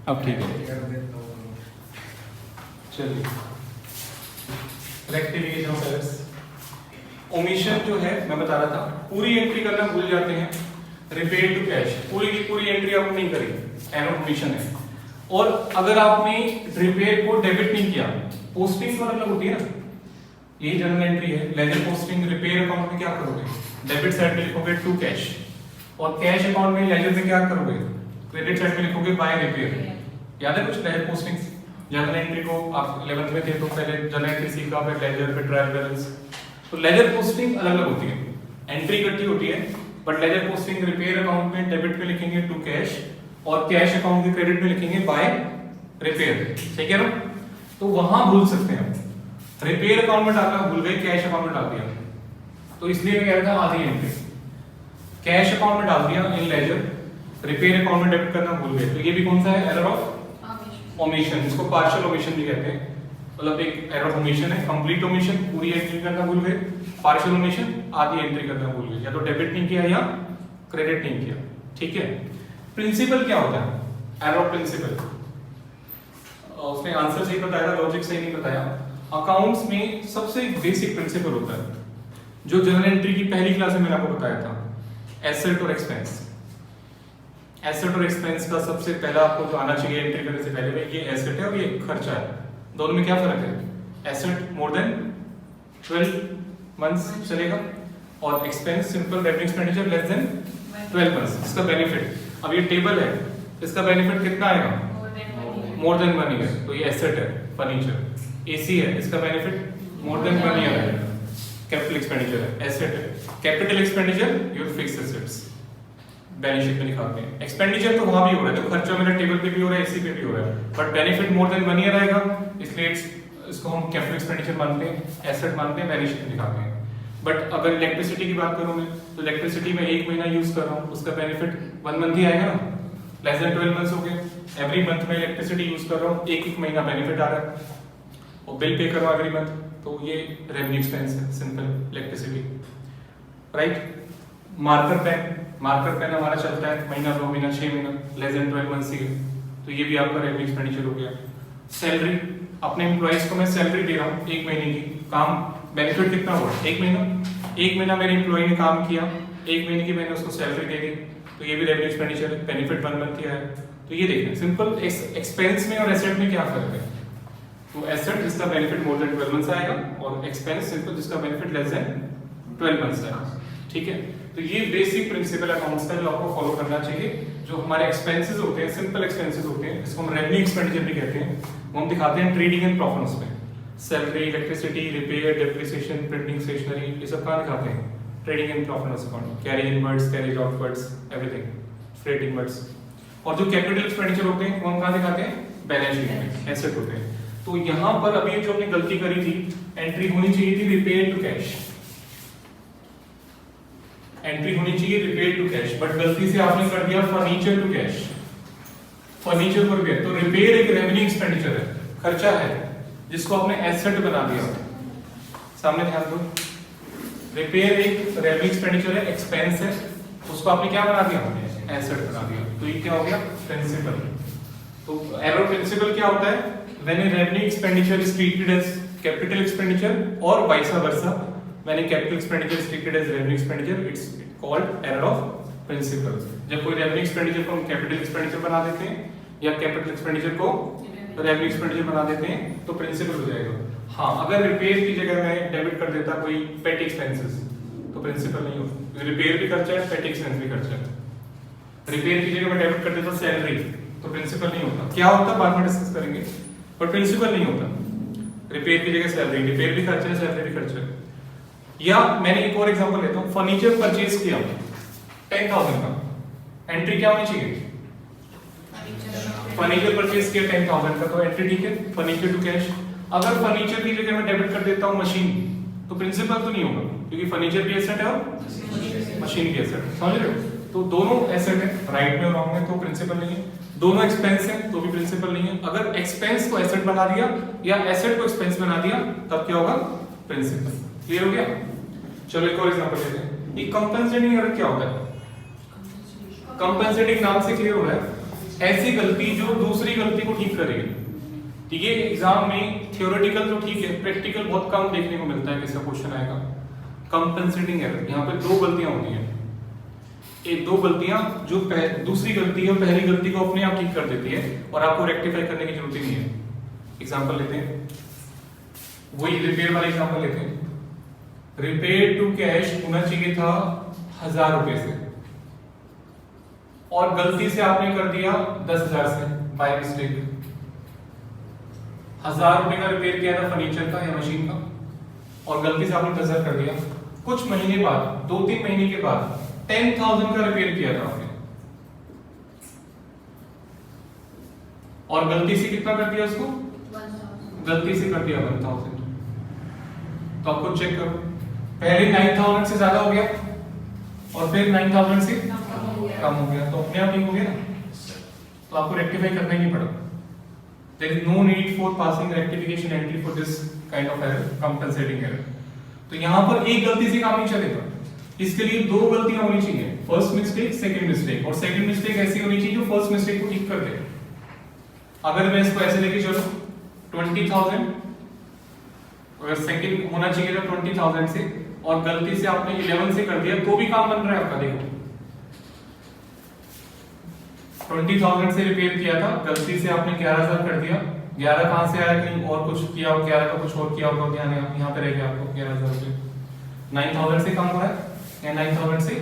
अब ठीक है, चलिए। रेक्टिफिकेशन ऑफ एरर्स, ओमिशन जो है मैं बता रहा था, पूरी एंट्री करना भूल जाते हैं, रिपेयर टू कैश पूरी की पूरी एंट्री आपने नहीं करी, एरर ओमिशन है। और अगर आपने रिपेयर को डेबिट नहीं किया, पोस्टिंग तो अलग होती है ना, यही जनरल एंट्री है, लेजर पोस्टिंग। रिपेयर अकाउंट में क्या करोगे, डेबिट साइड में लिखोगे टू कैश, और कैश अकाउंट में लेजर में क्या करोगे, क्रेडिट साइड में लिखोगे बाय रिपेयर। याद है कुछ लेजर पोस्टिंग? जनरल एंट्री को आप 11th में थे तो पहले जनरल एंट्री सीखा, फिर लेजर, फिर ट्रायल बैलेंस। तो लेजर पोस्टिंग अलग अलग होती है, एंट्री इकट्ठी होती है, but ledger posting repair account में डेबिट में लिखेंगे टू कैश, और कैश अकाउंट के क्रेडिट में लिखेंगे बाय रिपेयर, ठीक है ना? तो वहां भूल सकते हैं, रिपेयर अकाउंट में डालना भूल गए, कैश अकाउंट में डाल दिया, तो इसलिए मैं कह रहा था आधी एंट्री कैश अकाउंट में डाल दिया इन लेजर, रिपेयर अकाउंट में डेबिट करना भूल गए, तो ये भी कौन सा है, एरर ऑफ ओमिशन, इसको पार्शियल ओमिशन भी कहते हैं। मतलब एक एरर ऑफ ओमिशन है, कंप्लीट ओमिशन पूरी एंट्री करना भूल गए, पार्शियल ओमिशन आधी एंट्री करना भूल गए, या तो डेबिट नहीं किया या क्रेडिट नहीं किया, ठीक है? प्रिंसिपल क्या होता है, एरर ऑफ प्रिंसिपल, उसने आंसर सही बताया, लॉजिक सही नहीं बताया। अकाउंट्स में सबसे बेसिक प्रिंसिपल होता है, जो जनरल एंट्री की पहली क्लास में मैंने आपको बताया था, एसेट और एक्सपेंस। एसेट और एक्सपेंस का सबसे पहला आपको जो आना चाहिए एंट्री करने से पहले, ये एसेट है और ये खर्चा है, दोनों में क्या फर्क है? एसेट मोर देन 12 मंथ्स चलेगा, और expense simple revenue expenditure less than 12 months. इसका बेनिफिट, अब ये टेबल है, इसका बेनिफिट कितना आएगा? मोर देन 1 ईयर, तो ये एसेट है। फर्नीचर एसी है, इसका बेनिफिट मोर देन 1 ईयर है। कैपिटल एक्सपेंडिचर है, एसेट है। Capital expenditure your fixed assets, balance sheet में दिखाते हैं। एक्सपेंडिचर तो वहां भी हो रहा है, तो खर्चा मेरा टेबल पे भी हो रहा है, एसी पे भी हो रहा है, but benefit more than 1 year आएगा, इसलिए इसको हम कैपिटल एक्सपेंडिचर मानते हैं, एसेट मानते हैं, बैलेंस शीट में दिखाते हैं। बट अगर इलेक्ट्रिसिटी की बात करूं मैं, तो इलेक्ट्रिसिटी में 1 महीना यूज कर रहा हूं, उसका बेनिफिट 1 मंथ ही आएगा ना, लेस देन 12 मंथ्स हो गए। एवरी मंथ में इलेक्ट्रिसिटी यूज कर रहा हूं, एक महीना बेनिफिट आ रहा है, और बिल पे कर रहा हूं एवरी मंथ, तो ये रेवेन्यू एक्सपेंस है, simple electricity, right? Marker pen, marker pen हमारा चलता है महीना, 2 महीना, 6 महीना, लेस देन 12 मंथ्स ही है, तो ये भी आपका रेवेन्यू एक्सपेंडिचर हो गया। सैलरी, अपने एम्प्लॉइज को मैं सैलरी दे रहा हूँ 1 महीने की, काम बेनिफिट कितना हुआ? 1 महीना। 1 महीना मेरे एम्प्लॉय ने काम किया, 1 महीने की मैंने उसको सैलरी दे दी, तो ये भी रेवेन्यू एक्सपेंडिचर है, बेनिफिट 1 मंथ ही है। तो ये देखें सिंपल, एक्सपेंस में और एसेट में क्या फर्क है? तो एसेट जिसका बेनिफिट मोर देन 12 मंथ्स आएगा, और एक्सपेंस सिंपल जिसका बेनिफिट लेस देन 12 मंथ्स आएगा, ठीक है? तो ये बेसिक प्रिंसिपल अकाउंट्स का जो आपको फॉलो करना चाहिए। जो हमारे एक्सपेंसेस होते हैं, सिंपल एक्सपेंसेस होते हैं, जिसको हम रेवेन्यू एक्सपेंडिचर भी कहते हैं, वो हम दिखाते हैं ट्रेडिंग एंड प्रॉफिट्स में। Salary, electricity, repair, depreciation, printing, stationery, ये सब कहाँ दिखाते हैं? Trading and profits account, carry inwards, carry outwards, everything, freight inwards. और जो कैपिटल एक्सपेंडिचर होते हैं वो हम कहाँ दिखाते हैं? बैलेंस शीट में, एसेट होते हैं। तो यहाँ पर अभी जो हमने गलती करी थी, एंट्री होनी चाहिए थी रिपेयर टू कैश, एंट्री होनी चाहिए रिपेयर टू कैश, बट गलती से आपने कर दिया फर्नीचर टू कैश, फर्नीचर पर गए। तो रिपेयर एक रेवेन्यू एक्सपेंडिचर है, खर्चा है, जिसको आपने एसेट बना दिया। सामने ध्यान दो, रिपेयर एक रेवेन्यू एक्सपेंडिचर है, एक्सपेंस है, उसको आपने क्या बना दिया? एसेट बना दिया। तो ये क्या हो गया? प्रिंसिपल। तो एरर प्रिंसिपल क्या होता है? When a revenue expenditure is treated as capital expenditure और vice versa, when a capital expenditure is treated as revenue expenditure, it's called error of principle. जब कोई रेवेन्यू एक्सपेंडिचर को हम कैपिटल एक्सपेंडिचर बना देते हैं, या कैपिटल एक्सपेंडिचर को रेवेन्यू एक्सपेंडिचर बना देते हैं, तो प्रिंसिपल हो जाएगा। हाँ, अगर रिपेयर की जगह मैं डेबिट कर देता कोई पेट एक्सपेंसेस, तो प्रिंसिपल नहीं होता। रिपेयर भी खर्चा है, पेट एक्सपेंस भी खर्चा है। रिपेयर की जगह मैं डेबिट कर देता सैलरी, तो प्रिंसिपल नहीं होता। क्या होता है बाद में डिस्कस करेंगे, पर प्रिंसिपल नहीं होता। रिपेयर की जगह सैलरी, रिपेयर भी खर्चा है, सैलरी भी खर्चा है। या मैंने एक और एग्जांपल लेता हूं, फर्नीचर परचेज किया 10,000 का, एंट्री क्या होनी चाहिए? फर्नीचर परचेज किया 10,000 का, तो एंट्री ठीक है, फर्नीचर टू कैश। अगर फर्नीचर की जगह मैं डेबिट कर देता हूं मशीन, तो प्रिंसिपल तो नहीं होगा, क्योंकि फर्नीचर भी एसेट है और मशीन भी एसेट है, समझ रहे हो? तो दोनों एसेट है, राइट में रॉन्ग में तो प्रिंसिपल नहीं है। दोनों एक्सपेंस है तो भी प्रिंसिपल नहीं है। अगर एक्सपेंस को एसेट बना दिया या एसेट को एक्सपेंस बना दिया, तब क्या होगा? प्रिंसिपल। क्लियर हो गया? चलो एक और एग्जांपल लेते हैं। ये कंपनसेटिंग एरर क्या होता है? कंपनसेटिंग नाम से क्लियर हो रहा है, ऐसी गलती जो दूसरी गलती को ठीक करेगी। ठीक है, एग्जाम में थ्योरेटिकल तो ठीक है, प्रैक्टिकल बहुत कम देखने को मिलता है किसका क्वेश्चन आएगा। कंपेंसेटिंग एरर, यहाँ पे दो गलतियां होती हैं, एक दो गलतियां जो दूसरी गलती है पहली गलती को अपने आप ठीक कर देती है और आपको रेक्टिफाई करने की जरूरत ही नहीं है। एग्जांपल लेते हैं, वही रिपेयर वाला एग्जांपल लेते हैं। रिपेयर टू कैश होना चाहिए था 1000 रुपए से और गलती से आपने कर दिया 10,000 से बाय मिस्टेक। 1000 रुपए का रिपेयर किया था फर्नीचर का या मशीन का और गलती से आपने 10,000 कर दिया। कुछ महीने बाद, 2-3 महीने के बाद 10,000 का रिपेयर किया था आपने और गलती से कितना कर दिया उसको? 1000। गलती से कर दिया 1000। तो आपको चेक करो, पहले 9000 से ज्यादा हो गया और फिर 9000 से कम हो गया, तो अपने आप ठीक हो गया ना। तो आपको रेक्टिफाई करना ही नहीं पड़ा। There is no need for passing rectification entry for this kind of error, compensating error. तो यहाँ पर एक गलती से काम नहीं चलेगा, इसके लिए दो गलतियां होनी चाहिए, फर्स्ट मिस्टेक, सेकंड मिस्टेक। और सेकंड मिस्टेक ऐसी होनी चाहिए जो फर्स्ट मिस्टेक को ठीक कर दे। अगर मैं इसको ऐसे लेके चलो 20,000, अगर सेकंड होना चाहिए था 20,000 से और गलती से आपने 11 से कर दिया तो भी काम बन रहा है आपका। देखो 20,000 से रिपेयर किया था, गलती से आपने 11,000 कर दिया। 11 कहां से आया? कहीं और कुछ किया हो, 11 का कुछ और किया होगा, ध्यान है यहाँ पे रह गया आपको 11,000 रुपए। 9,000 से कम हो रहा है या 9,000 से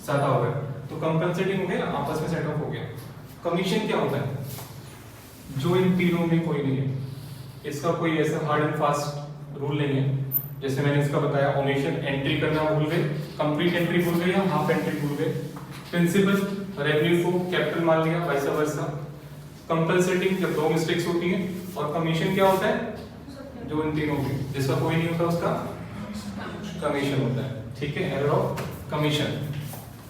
ज्यादा हो रहा है, तो कंपनसेटिंग हो गया, आपस में सेट ऑफ हो गया। कमीशन क्या होता है? जो इन तीनों में कोई नहीं है, इसका कोई ऐसा हार्ड एंड फास्ट रूल नहीं है। जैसे मैंने इसका बताया, ओमिशन एंट्री करना भूल गए, कंप्लीट एंट्री भूल गए या हाफ एंट्री भूल गए। प्रिंसिपल रेवेन्यू को कैपिटल मान लिया, वैसा वैसा। कंपनसेटिंग जब दो मिस्टेक्स होती हैं, और कमीशन क्या होता है? जो इन तीनों में जिसका कोई नहीं होता उसका कमीशन होता है। ठीक है, एरर ऑफ कमीशन।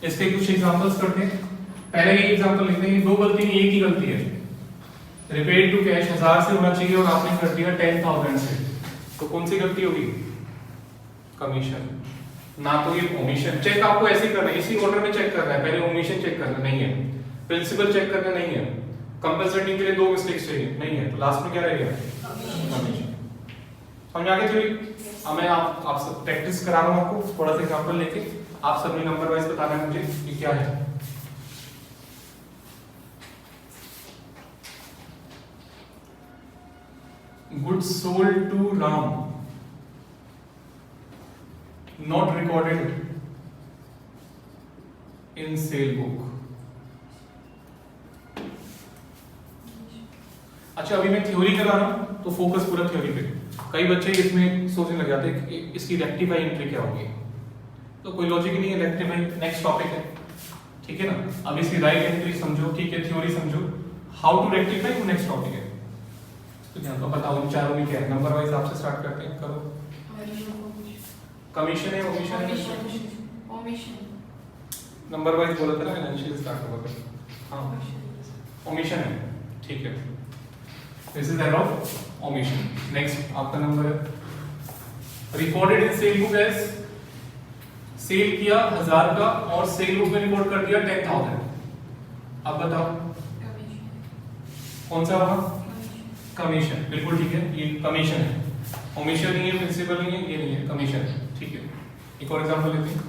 इसके कुछ एग्जांपल्स करते हैं। पहले ये एग्जांपल लेते हैं, दो गलती नहीं, एक ही गलती है। रिपेयर टू कैश 1000 से होना चाहिए और आपने कर दिया 10,000 से, तो कौन सी गलती होगी? कमीशन। ना तो ये ओमिशन। चेक आपको ऐसे करना है, इसी ऑर्डर में चेक करना है। पहले ओमिशन चेक करना नहीं है, प्रिंसिपल चेक करना नहीं है, कंपनसेटिंग के लिए दो मिस्टेक्स चाहिए नहीं है, तो लास्ट में क्या रहेगा? कमीशन। समझ आ गया थ्योरी? अब मैं आप सब प्रैक्टिस करा रहा हूं आपको, थोड़ा सा एग्जांपल लेके। आप सबने नंबर वाइज बताना है मुझे कि क्या है। Goods sold to Ram not recorded in sale book. अच्छा, अभी मैं थ्योरी करा रहा हूं तो फोकस पूरा थ्योरी पे। कई बच्चे इसमें सोचने लग जाते हैं कि इसकी रेक्टिफाई एंट्री क्या होगी, तो कोई लॉजिक नहीं है। रेक्टिफाई नेक्स्ट टॉपिक है, ठीक है ना। अब इसकी राइट एंट्री समझो, ठीक है, थ्योरी समझो, हाउ टू रेक्टिफाई वो नेक्स्ट टॉपिक है। तो यहाँ तो बताओ इन चारों में क्या है। नंबर वाइज आपसे स्टार्ट करते हैं, करो। कमीशन है, ओमिशन है, ओमिशन। नंबर वाइज बोला था ना, फाइनेंशियल स्टार्ट होगा फिर। हाँ, ओमिशन है, ठीक है। This is error of omission. Next आपका नंबर है recorded in sale book as, sale किया 1000 का और सेल बुक में रिकॉर्ड कर दिया 10,000। अब बताओ कौन सा होगा? कमीशन। बिल्कुल ठीक है, ये कमीशन है, ओमिशन नहीं है, प्रिंसिपल नहीं है, ये नहीं है, कमीशन है। ठीक है, एक और एग्जांपल लेते हैं।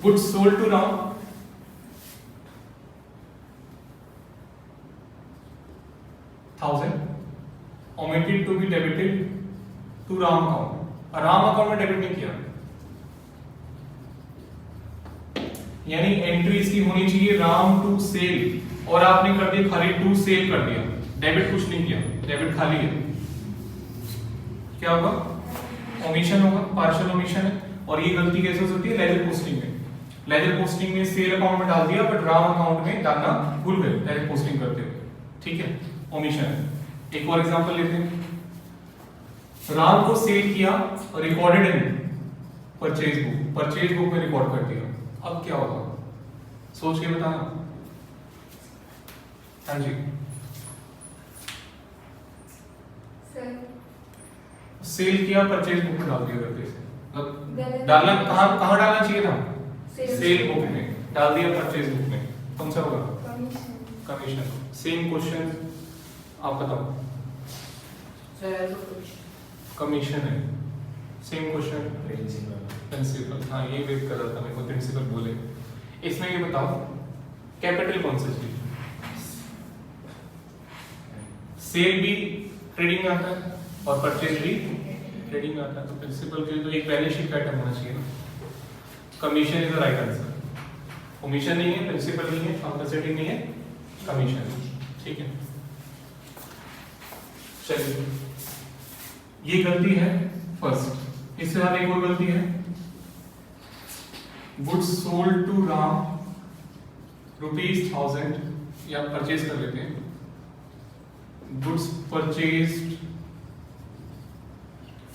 Goods sold to Ram 1000 omitted to be debited to Ram account. Ram account में डेबिट नहीं किया, यानी एंट्री इसकी होनी चाहिए राम टू सेल और आपने कर दिया खाली टू सेल कर दिया, डेबिट कुछ नहीं किया, डेबिट खाली है। क्या होगा? ओमिशन होगा, पार्शियल ओमिशन है। और ये गलती कैसे हो सकती है? लेजर पोस्टिंग में। लेजर पोस्टिंग में सेल अकाउंट में डाल दिया बट राम अकाउंट में डालना भूल गए लेजर पोस्टिंग करते हुए, ठीक है, ओमिशन है। एक और एग्जांपल लेते हैं। राम को सेल किया और recorded in purchase book, purchase book में रिकॉर्ड कर दिया। अब क्या होगा? सोच के बताना। हाँ जी, सेल किया, परचेज बुक में डाल दिया गलती से। मतलब डालना कहाँ डालना चाहिए था? सेल बुक में डाल दिया, परचेज बुक में। कौन सा होगा? कमीशन। सेम क्वेश्चन आप बताओ। कमीशन है, सेम क्वेश्चन। प्रिंसिपल, हाँ ये वेट कर रहा था, मेरे को प्रिंसिपल बोले। इसमें ये बताओ कैपिटल कौन सा चीज? सेल भी ट्रेडिंग में आता है और परचेज भी ट्रेडिंग में आता है, तो प्रिंसिपल के लिए तो एक बैलेंस शीट का आइटम होना चाहिए ना। Commission is the right answer. Omission नहीं है, प्रिंसिपल नहीं है, कंपनसेटिंग नहीं है, कमीशन। ठीक है, चलिए ये गलती है फर्स्ट। इसके बाद एक और गलती है, गुड्स सोल्ड टू राम ₹1000, या परचेज कर लेते हैं। Goods purchased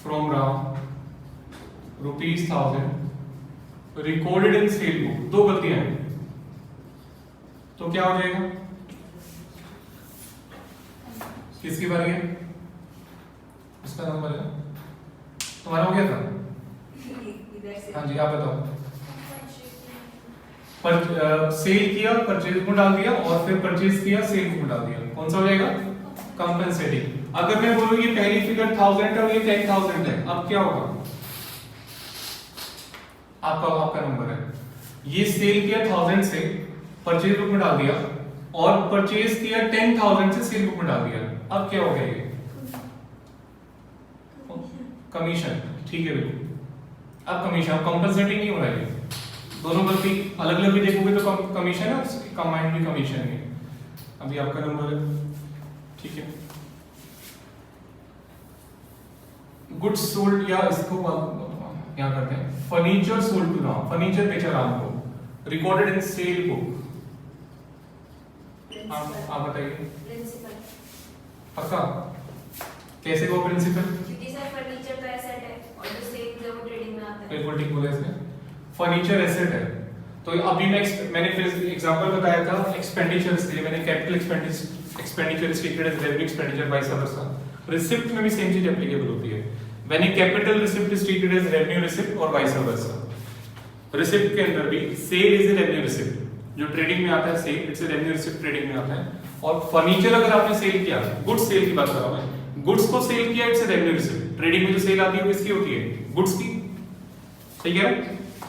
from Ram ₹1000 recorded in sale book. दो गलतियां हैं, तो क्या हो जाएगा? किसकी बारी है? इसका नंबर है, तुम्हारा हो गया था? हाँ जी, आप बताओ। पर सेल किया, परचेज में डाल दिया, और फिर परचेज किया, सेल में डाल दिया, कौन सा हो जाएगा? कंपनसेटिंग। अगर मैं बोलूं ये पहली फिगर 1000 है और ये 10,000 है, अब क्या होगा? आपका नंबर है, ये सेल किया 1000 से, परचेज बुक में डाल दिया, और परचेज किया 10,000 से, सेल बुक में डाल दिया, अब क्या हो गया? ये कमीशन। ठीक है बिल्कुल, अब कमीशन, कंपनसेटिंग नहीं हो रहा है। दोनों गलती अलग अलग भी देखोगे तो कमीशन है, कंबाइंड भी कमीशन है। अभी आपका नंबर है, ठीक है। गुड्स सोल्ड, या इसको यहाँ करते हैं, furniture sold to Ram, furniture बेचा राम को, रिकॉर्डेड इन सेल बुक। आप बताइए। पक्का? कैसे वो प्रिंसिपल? क्योंकि सर फर्नीचर तो एसेट है और जो सेल है वो ट्रेडिंग में आता है। बिल्कुल ठीक बोला इसने, फर्नीचर एसेट है। तो अभी मैंने फिर एग्जांपल बताया था एक्सपेंडिचर के लिए, मैंने capital expenditure is treated as revenue expenditure, vice versa. Receipt में भी सेम चीज एप्लीकेबल होती है। When a capital receipt is treated as revenue receipt और वाइस वर्सा। रिसिप्ट के अंदर भी sale is a revenue receipt, जो ट्रेडिंग में आता है sale, it's a revenue receipt, trading में आता है। और फर्नीचर अगर आपने सेल किया, गुड्स सेल की बात कर रहा हूं मैं, गुड्स को सेल किया, it's a revenue receipt. Trading में जो सेल आती है वो किसकी होती है? गुड्स की, ठीक है।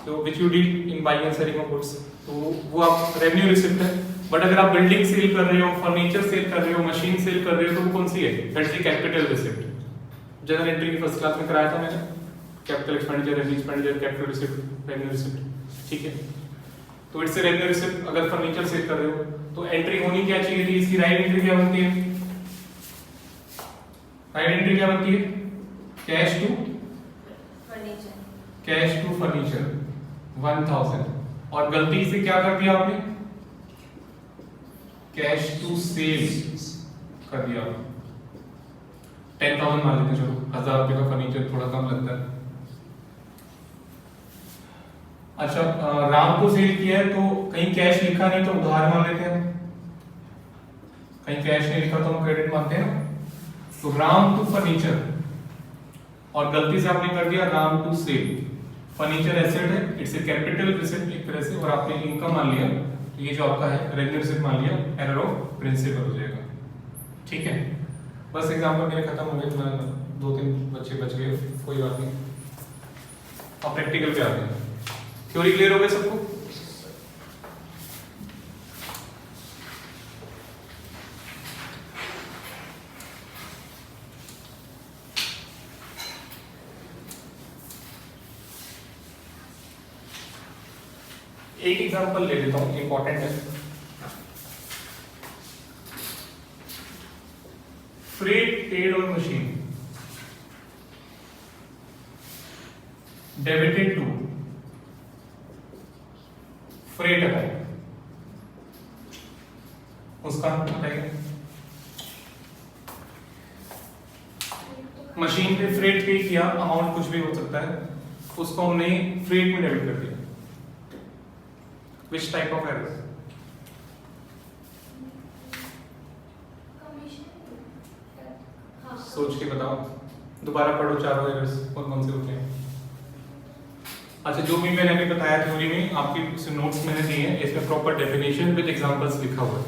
तो which you did in buying and selling of goods, तो वो आप रेवेन्यू रिसिप्ट है। बट अगर आप बिल्डिंग सेल कर रहे हो, फर्नीचर सेल कर रहे हो, मशीन सेल कर रहे हो, तो वो कौन सी है? That's the capital receipt. General entry की फर्स्ट क्लास में कराया था मैंने, capital expenditure, revenue expenditure, capital receipt, revenue receipt, ठीक है। तो इट्स ए रेवेन्यू रिसिप्ट। अगर फर्नीचर सेल कर रहे हो तो एंट्री होनी क्या चाहिए थी? इसकी राइट एंट्री क्या बनती है? राइट एंट्री क्या बनती है? Cash to furniture, cash to furniture 1000, और गलती से क्या कर दिया आपने? कैश टू सेल कर दिया। 10,000 मान लेते, चलो 1000 रुपए का फर्नीचर थोड़ा कम लगता है। अच्छा, राम को सेल किया है तो कहीं कैश लिखा नहीं तो उधार मान लेते हैं, कहीं कैश नहीं लिखा तो हम क्रेडिट मानते हैं। तो राम टू फर्नीचर, और गलती से आपने कर दिया Ram to sale. Furniture asset है, इट्स ए कैपिटल रिसिप्ट एक तरह से, और आपने इनकम मान लिया, तो ये जो आपका है रेवेन्यू रिसिप्ट मान लिया, एरर ऑफ प्रिंसिपल हो जाएगा। ठीक है, बस एग्जांपल मेरे खत्म हो गए, 2-3 बच्चे बच गए, कोई बात नहीं। अब प्रैक्टिकल पे आते हैं। थ्योरी क्लियर हो गई सबको? एक एग्जांपल ले लेता हूं, इंपॉर्टेंट है। Freight paid on machine debited to freight account, उसका बताइए। मशीन पे फ्रेट पे किया, अमाउंट कुछ भी हो सकता है, उसको हमने फ्रेट में डेबिट कर दिया। Which type of error? सोच के बताओ, दोबारा पढ़ो चारों एरर्स कौन से होते हैं। अच्छा, जो भी मैंने अभी बताया थ्योरी में, आपके नोट्स मैंने दिए हैं, इसमें प्रॉपर डेफिनेशन विद एग्जांपल्स लिखा हुआ है।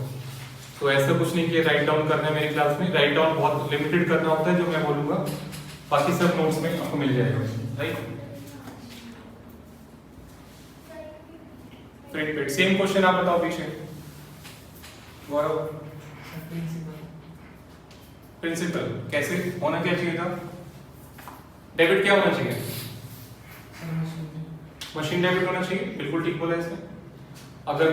तो ऐसा कुछ नहीं कि राइट डाउन करना है मेरी क्लास में, राइट डाउन बहुत लिमिटेड करना होता है जो मैं बोलूंगा, बाकी सब नोट्स में आपको मिल जाएगा, right. Freight paid same question आप बताओ पीछे गौरव। प्रिंसिपल कैसे होना, क्या चाहिए था, डेबिट क्या होना चाहिए, मशीन डेबिट होना चाहिए, बिल्कुल ठीक बोला इसने। अगर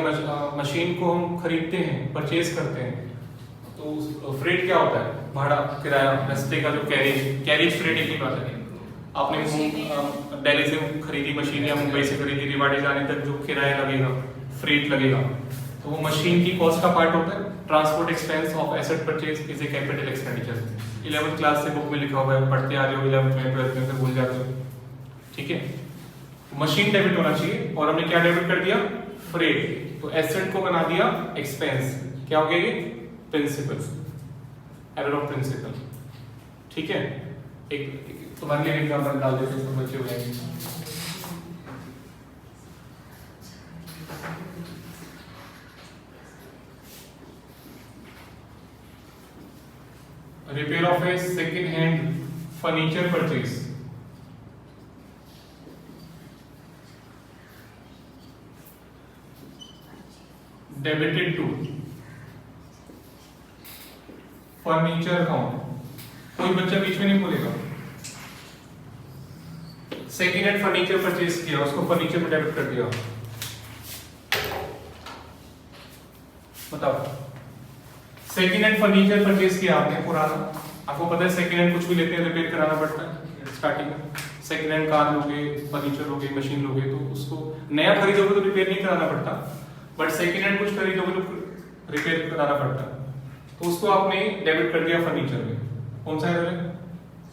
मशीन को हम खरीदते हैं, परचेज करते हैं, तो फ्रेट क्या होता है, भाड़ा, किराया, रास्ते का जो कैरेज फ्रेट एक ही बात है। आपने दिल्ली से खरीदी मशीन या मुंबई से खरीदी, रेवाड़ी जाने तक जो किराया लगेगा, फ्रेट लगेगा, तो वो मशीन की कॉस्ट का पार्ट होता है। Transport expense of asset purchase is a capital expenditure. 11th class से बुक में लिखा हुआ है, पढ़ते आ रहे हो, 11th में 12th में, फिर भूल जाते हो, ठीक है। मशीन डेबिट होना चाहिए, और हमने क्या डेबिट कर दिया, फ्रेट, तो एसेट को बना दिया एक्सपेंस, क्या हो गया ये, प्रिंसिपल, एरर ऑफ प्रिंसिपल, ठीक है। एक तुम्हारे लिए एग्जांपल डाल देते हैं, बच्चे हो जाएंगे। Repair of a second hand furniture purchase, debited to furniture account. कोई बच्चा बीच में नहीं बोलेगा। सेकेंड हैंड फर्नीचर परचेज किया, उसको फर्नीचर में डेबिट कर दिया, बताओ। सेकेंड हैंड फर्नीचर परचेज किया आपने, पुराना, आपको पता है सेकेंड हैंड कुछ भी लेते हैं रिपेयर कराना पड़ता है स्टार्टिंग में। सेकेंड हैंड कार लोगे, फर्नीचर लोगे, मशीन लोगे, तो उसको नया खरीदोगे तो रिपेयर नहीं कराना पड़ता, बट सेकेंड हैंड कुछ खरीदोगे तो रिपेयर कराना पड़ता है। तो उसको आपने डेबिट कर दिया फर्नीचर में, कौन सा एरर है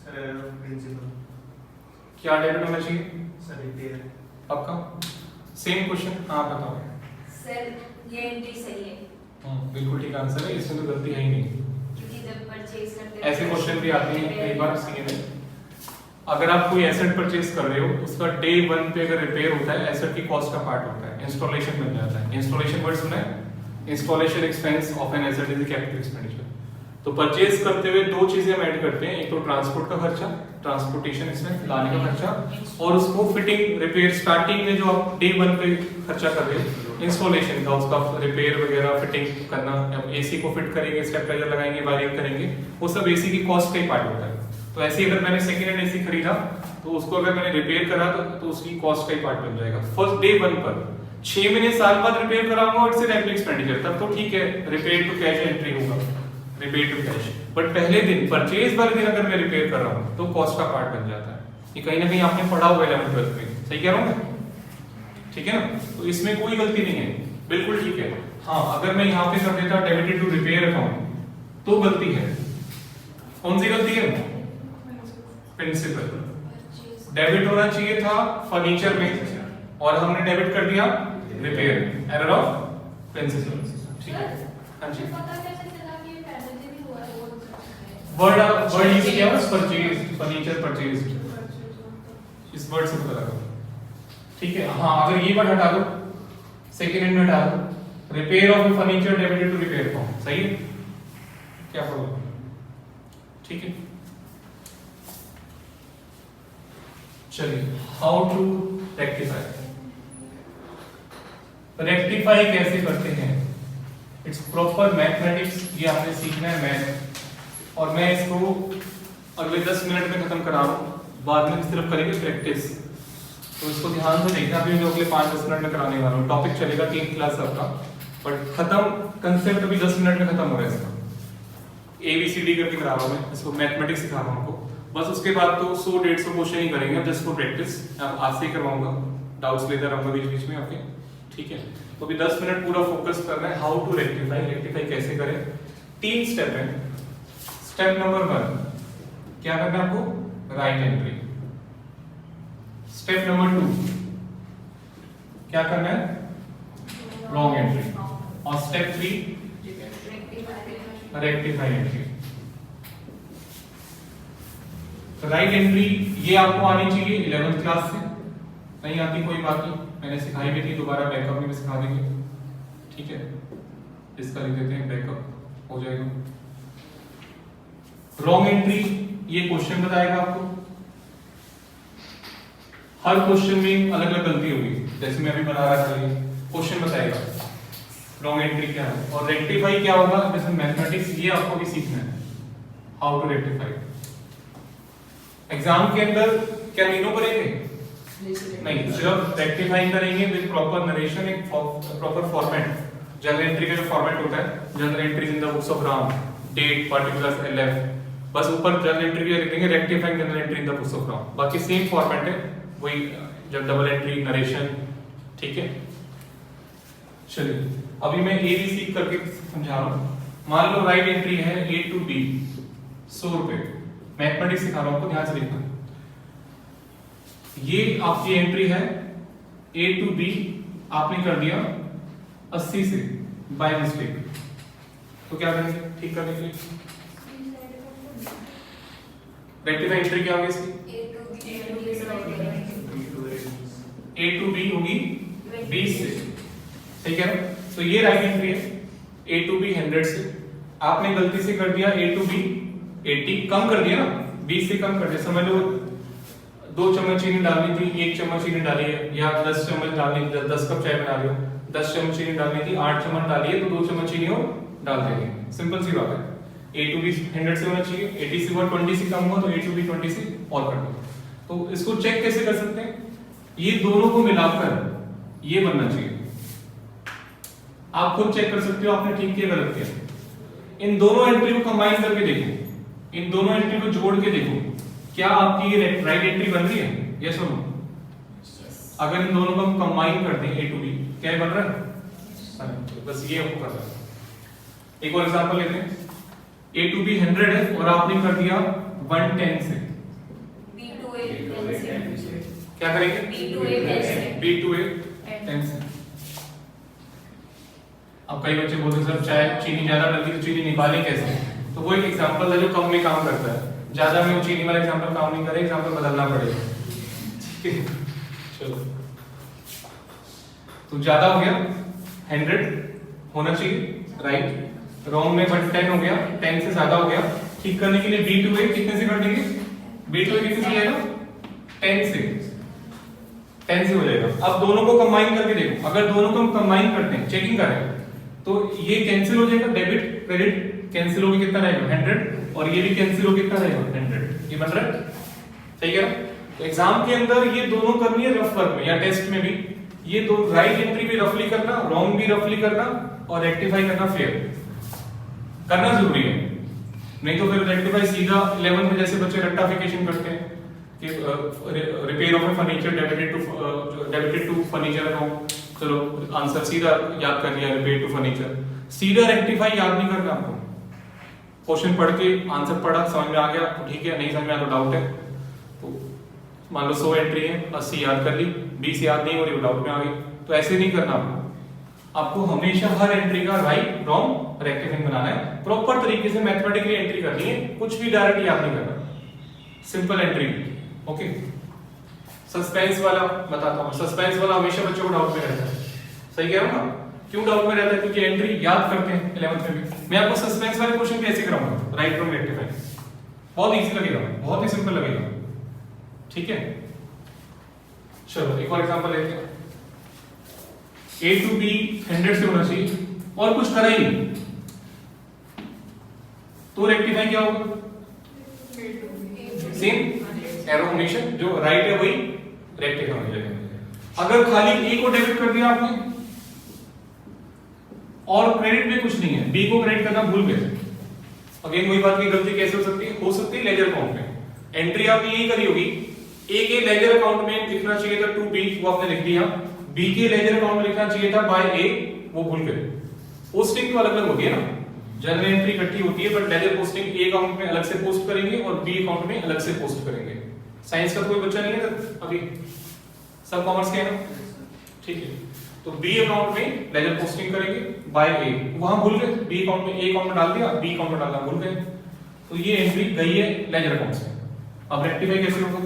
सर, प्रिंसिपल क्या डेबिट होना चाहिए सर, रिपेयर आपका। सेम क्वेश्चन, हाँ बताओ। सर ये एंट्री सही है, बिल्कुल ठीक आंसर है, इसमें तो गलती है ही नहीं। क्योंकि जब परचेज करते हैं ऐसे क्वेश्चन भी आते हैं कई बार सीए में। अगर आप कोई एसेट परचेज कर रहे हो, उसका डे 1 पे अगर रिपेयर होता है, एसेट की कॉस्ट का पार्ट होता है, इंस्टॉलेशन बन जाता है। इंस्टॉलेशन वर्ड सुना है, installation expense of an asset is capital expenditure. तो परचेज करते हुए दो चीजें हम ऐड करते हैं, एक तो ट्रांसपोर्ट का खर्चा, ट्रांसपोर्टेशन एक्सपेंस, लाने का खर्चा, और उसको फिटिंग रिपेयर स्टार्टिंग में जो आप डे 1 पे खर्चा कर रहे हो इंस्टॉलेशन का, उसका रिपेयर वगैरह फिटिंग करना, एसी को फिट करेंगे, स्टेबलाइजर लगाएंगे, वायरिंग करेंगे, वो सब एसी की कॉस्ट का ही पार्ट होता है। तो ऐसे अगर मैंने सेकेंड हैंड एसी खरीदा, तो उसको अगर मैंने रिपेयर करा तो उसकी कॉस्ट का ही पार्ट बन जाएगा। फर्स्ट डे 1 पर 6 महीने साल बाद रिपेयर कराऊंगा, इट्स कैपिटल एक्सपेंडिचर, तब तो ठीक है, रिपेयर टू कैश एंट्री होगा, रिपेयर टू कैश। बट पहले दिन, परचेज वाले दिन अगर मैं रिपेयर कर रहा हूँ, तो कॉस्ट का पार्ट बन जाता है। ये कहीं ना कहीं आपने पढ़ा हुआ है 11th 12th में, सही कह रहा हूँ मैं, ठीक है ना। तो इसमें कोई गलती नहीं है, बिल्कुल ठीक है। हाँ, अगर मैं यहाँ पे कर देता डेबिटेड टू रिपेयर अकाउंट, तो गलती है। कौन सी गलती है, प्रिंसिपल। डेबिट होना चाहिए था फर्नीचर में, और हमने डेबिट कर दिया रिपेयर, एरर ऑफ प्रिंसिपल, ठीक है। हाँ जी, वर्ड यूज किया परचेज, फर्नीचर परचेज, इस वर्ड से पता लगा, ठीक है। हाँ, अगर ये वर्ड हटा दो, सेकेंड हैंड में हटा दो, repair of furniture debited to repair account, सही है, क्या प्रॉब्लम, ठीक है। चलिए, हाउ टू रेक्टिफाई, रेक्टिफाई कैसे करते हैं, इट्स प्रॉपर मैथमेटिक्स, ये आपने सीखना है मैथ, और मैं इसको अगले 10 मिनट में खत्म करा रहा हूँ, बाद में सिर्फ करेंगे प्रैक्टिस, तो इसको ध्यान से देखना। अभी जो अगले 5-10 मिनट में कराने वाला हूँ, टॉपिक चलेगा 3 क्लास आपका, बट खत्म कंसेप्ट अभी 10 मिनट में खत्म हो रहा है इसका। ABCD करके करा रहा हूँ मैं इसको, मैथमेटिक्स सिखा रहा हूँ आपको, बस उसके बाद तो 100-150 क्वेश्चन ही करेंगे जस्ट फॉर प्रैक्टिस, आज से ही करवाऊंगा, डाउट्स लेता रहूंगा बीच बीच में आपके, ठीक है। तो अभी 10 मिनट पूरा फोकस करना है हाउ टू रेक्टिफाई, रेक्टिफाई कैसे करें। 3 स्टेप है। स्टेप नंबर 1, क्या करना है आपको, राइट एंट्री। स्टेप नंबर 2, क्या करना है, रॉन्ग एंट्री। और step 3, rectify entry. Right entry ये आपको आनी चाहिए 11th क्लास से, नहीं आती कोई बात नहीं, मैंने सिखाई भी थी, दोबारा बैकअप में भी सिखा देंगे, ठीक है। इसका लिख देते हैं बैकअप। हो जाएगा। रॉन्ग एंट्री, ये क्वेश्चन बताएगा आपको, हर क्वेश्चन में अलग अलग गलती होगी, जैसे मैं अभी बना रहा था, ये क्वेश्चन बताएगा रॉन्ग एंट्री क्या है। और रेक्टिफाई क्या होगा, जैसे मैथमेटिक्स, ये आपको भी सीखना है, हाउ टू रेक्टिफाई। एग्जाम के अंदर क्या मीनों करेंगे? नहीं, सिर्फ रेक्टिफाइंग करेंगे विद प्रॉपर नरेशन, एक प्रॉपर फॉर्मेट। जनरल एंट्री का जो फॉर्मेट होता है, journal entries in the books of Ram, date, particulars, LF, बस ऊपर जनरल एंट्री लिख देंगे, rectifying journal entry in the books of Ram, बाकी सेम फॉर्मेट है, वही जब डबल एंट्री, नरेशन, ठीक है। चलिए अभी मैं ए बी सी करके समझा रहा हूं। मान लो राइट एंट्री है ए टू बी 100 रुपए, मैथमेटिक्स सिखा रहा हूं आपको, ध्यान से देखना। ये आपकी एंट्री है ए टू बी, आपने कर दिया 80 से बाय मिस्टेक, तो क्या करेंगे ठीक करने के लिए? रेक्टिफाई एंट्री क्या होगी इसकी? ए टू बी होगी 20 से, ठीक है। तो ये राइट एंट्री है, ए टू बी 100 से, आपने गलती से कर दिया ए टू बी 80, कम कर दिया ना, 20 से कम कर दिया। समझ लो 2 चम्मच चीनी डालनी थी, 1 चम्मच चीनी डाली है, या 10 चम्मच डालनी थी, 10 कप चाय बना रहे हो, 10 चम्मच चीनी डालनी थी, 8 चम्मच डाली है, तो 2 चम्मच चीनी और डाल देंगे, सिंपल सी बात है। ए टू बी 100 से होना चाहिए, 80 से हुआ, 20 से कम हुआ, तो ए टू बी 20 से और कर दो। तो इसको चेक कैसे कर सकते हैं? ये दोनों को मिलाकर ये बनना चाहिए, आप खुद चेक कर सकते हो आपने ठीक किया गलत किया। इन दोनों एंट्री को कंबाइन करके देखो, इन दोनों एंट्री को जोड़ के देखो, क्या आपकी ये राइट एंट्री बन रही है? यस और नो? अगर इन दोनों को हम कंबाइन कर दें ए टू बी, क्या बन रहा है? बस ये आपको करना है। एक और एग्जांपल लेते हैं, ए टू बी 100 है और आपने कर दिया 110 से, बी टू ए 10 से, क्या करेंगे? बी टू ए 10 से, बी टू ए 10 से। अब कई बच्चे बोलते हैं सर चाय चीनी ज्यादा डलती तो चीनी निकाले कैसे? तो वो एक एग्जांपल है जो कम में काम करता है, ज्यादा में वो चीनी वाला एग्जांपल काम नहीं करेगा, एग्जांपल बदलना पड़ेगा, ठीक है। चलो, तो ज्यादा हो गया 100 होना चाहिए, राइट। रॉन्ग में 10 हो गया, 10 से ज्यादा हो गया, ठीक करने के लिए बी टू ए कितने से कर देंगे? बी टू ए कितने से जाएगा? 10 से, 10 से हो जाएगा। अब दोनों को कंबाइन करके देखो, अगर दोनों को हम कंबाइन करते हैं, चेकिंग करें, तो ये कैंसिल हो जाएगा, डेबिट क्रेडिट कैंसिल होकर कितना रहेगा? 100, और ये भी कैंसिल होकर कितना रहेगा? 100। ये बन रहा है, सही है ना? तो एग्जाम के अंदर ये दोनों करनी है रफ वर्क में, या टेस्ट में भी ये दो, राइट एंट्री भी रफली करना, रॉन्ग भी रफली करना, और रेक्टिफाई करना फेयर करना जरूरी है। नहीं तो फिर रेक्टिफाई सीधा 11th में जैसे बच्चे रेक्टिफिकेशन करते हैं कि repair of a furniture debited to furniture account, चलो आंसर सीधा याद कर लिया, रिपेयर टू फर्नीचर, सीधा रेक्टिफाई याद नहीं करना आपको। क्वेश्चन पढ़ के आंसर पढ़ा, समझ में आ गया तो ठीक है, नहीं समझ में आया तो डाउट है। तो मान लो 100 एंट्री है, 80 याद कर ली, 20 याद नहीं हो रही, डाउट में आ गई, तो ऐसे नहीं करना आपको हमेशा हर एंट्री का राइट रॉन्ग रेक्टिफाइंग बनाना है, प्रॉपर तरीके से मैथमेटिकली एंट्री करनी है, कुछ भी डायरेक्ट याद नहीं करना, सिंपल एंट्री। ओके, सस्पेंस वाला बताता हूं, सस्पेंस वाला हमेशा बच्चों को डाउट में रहता है, सही कह रहा हूं ना? क्यों डाउट में रहता है? क्योंकि एंट्री याद करते हैं 11th में भी। मैं आपको सस्पेंस वाले क्वेश्चन कैसे कराऊंगा, राइट रॉन्ग रेक्टिफाइंग, बहुत इजी लगेगा, बहुत ही सिंपल लगेगा, ठीक है। चलो एक और एग्जांपल लेते हैं, ए टू बी 100 से होना चाहिए और कुछ करा ही नहीं, तो रेक्टिफाई क्या होगा? सेम एरो हमेशा जो राइट है वही रेक्टिफाई हो जाएगा। अगर खाली ए को डेबिट कर दिया आपने और क्रेडिट में कुछ नहीं है, बी को क्रेडिट करना भूल गए, अगेन वही बात की गलती कैसे हो सकती है? हो सकती है लेजर अकाउंट में, एंट्री आपने यही करी होगी, ए के लेजर अकाउंट में लिखना चाहिए था टू बी, वो आपने लिख दिया, बी के लेजर अकाउंट में लिखना चाहिए था बाय ए, वो भूल गए। पोस्टिंग तो अलग अलग होती है ना, जनरल एंट्री इकट्ठी होती है, but ledger posting A account में अलग से पोस्ट करेंगे और बी अकाउंट में अलग से पोस्ट करेंगे। साइंस का तो कोई बच्चा नहीं है अभी, सब कॉमर्स के है ना, ठीक है। तो बी अकाउंट में लेजर पोस्टिंग करेंगे बाय ए, वहां भूल गए, बी अकाउंट में ए अकाउंट में डाल दिया, बी अकाउंट में डालना भूल गए, तो ये एंट्री गई है लेजर अकाउंट से। अब रेक्टिफाई कैसे होगा?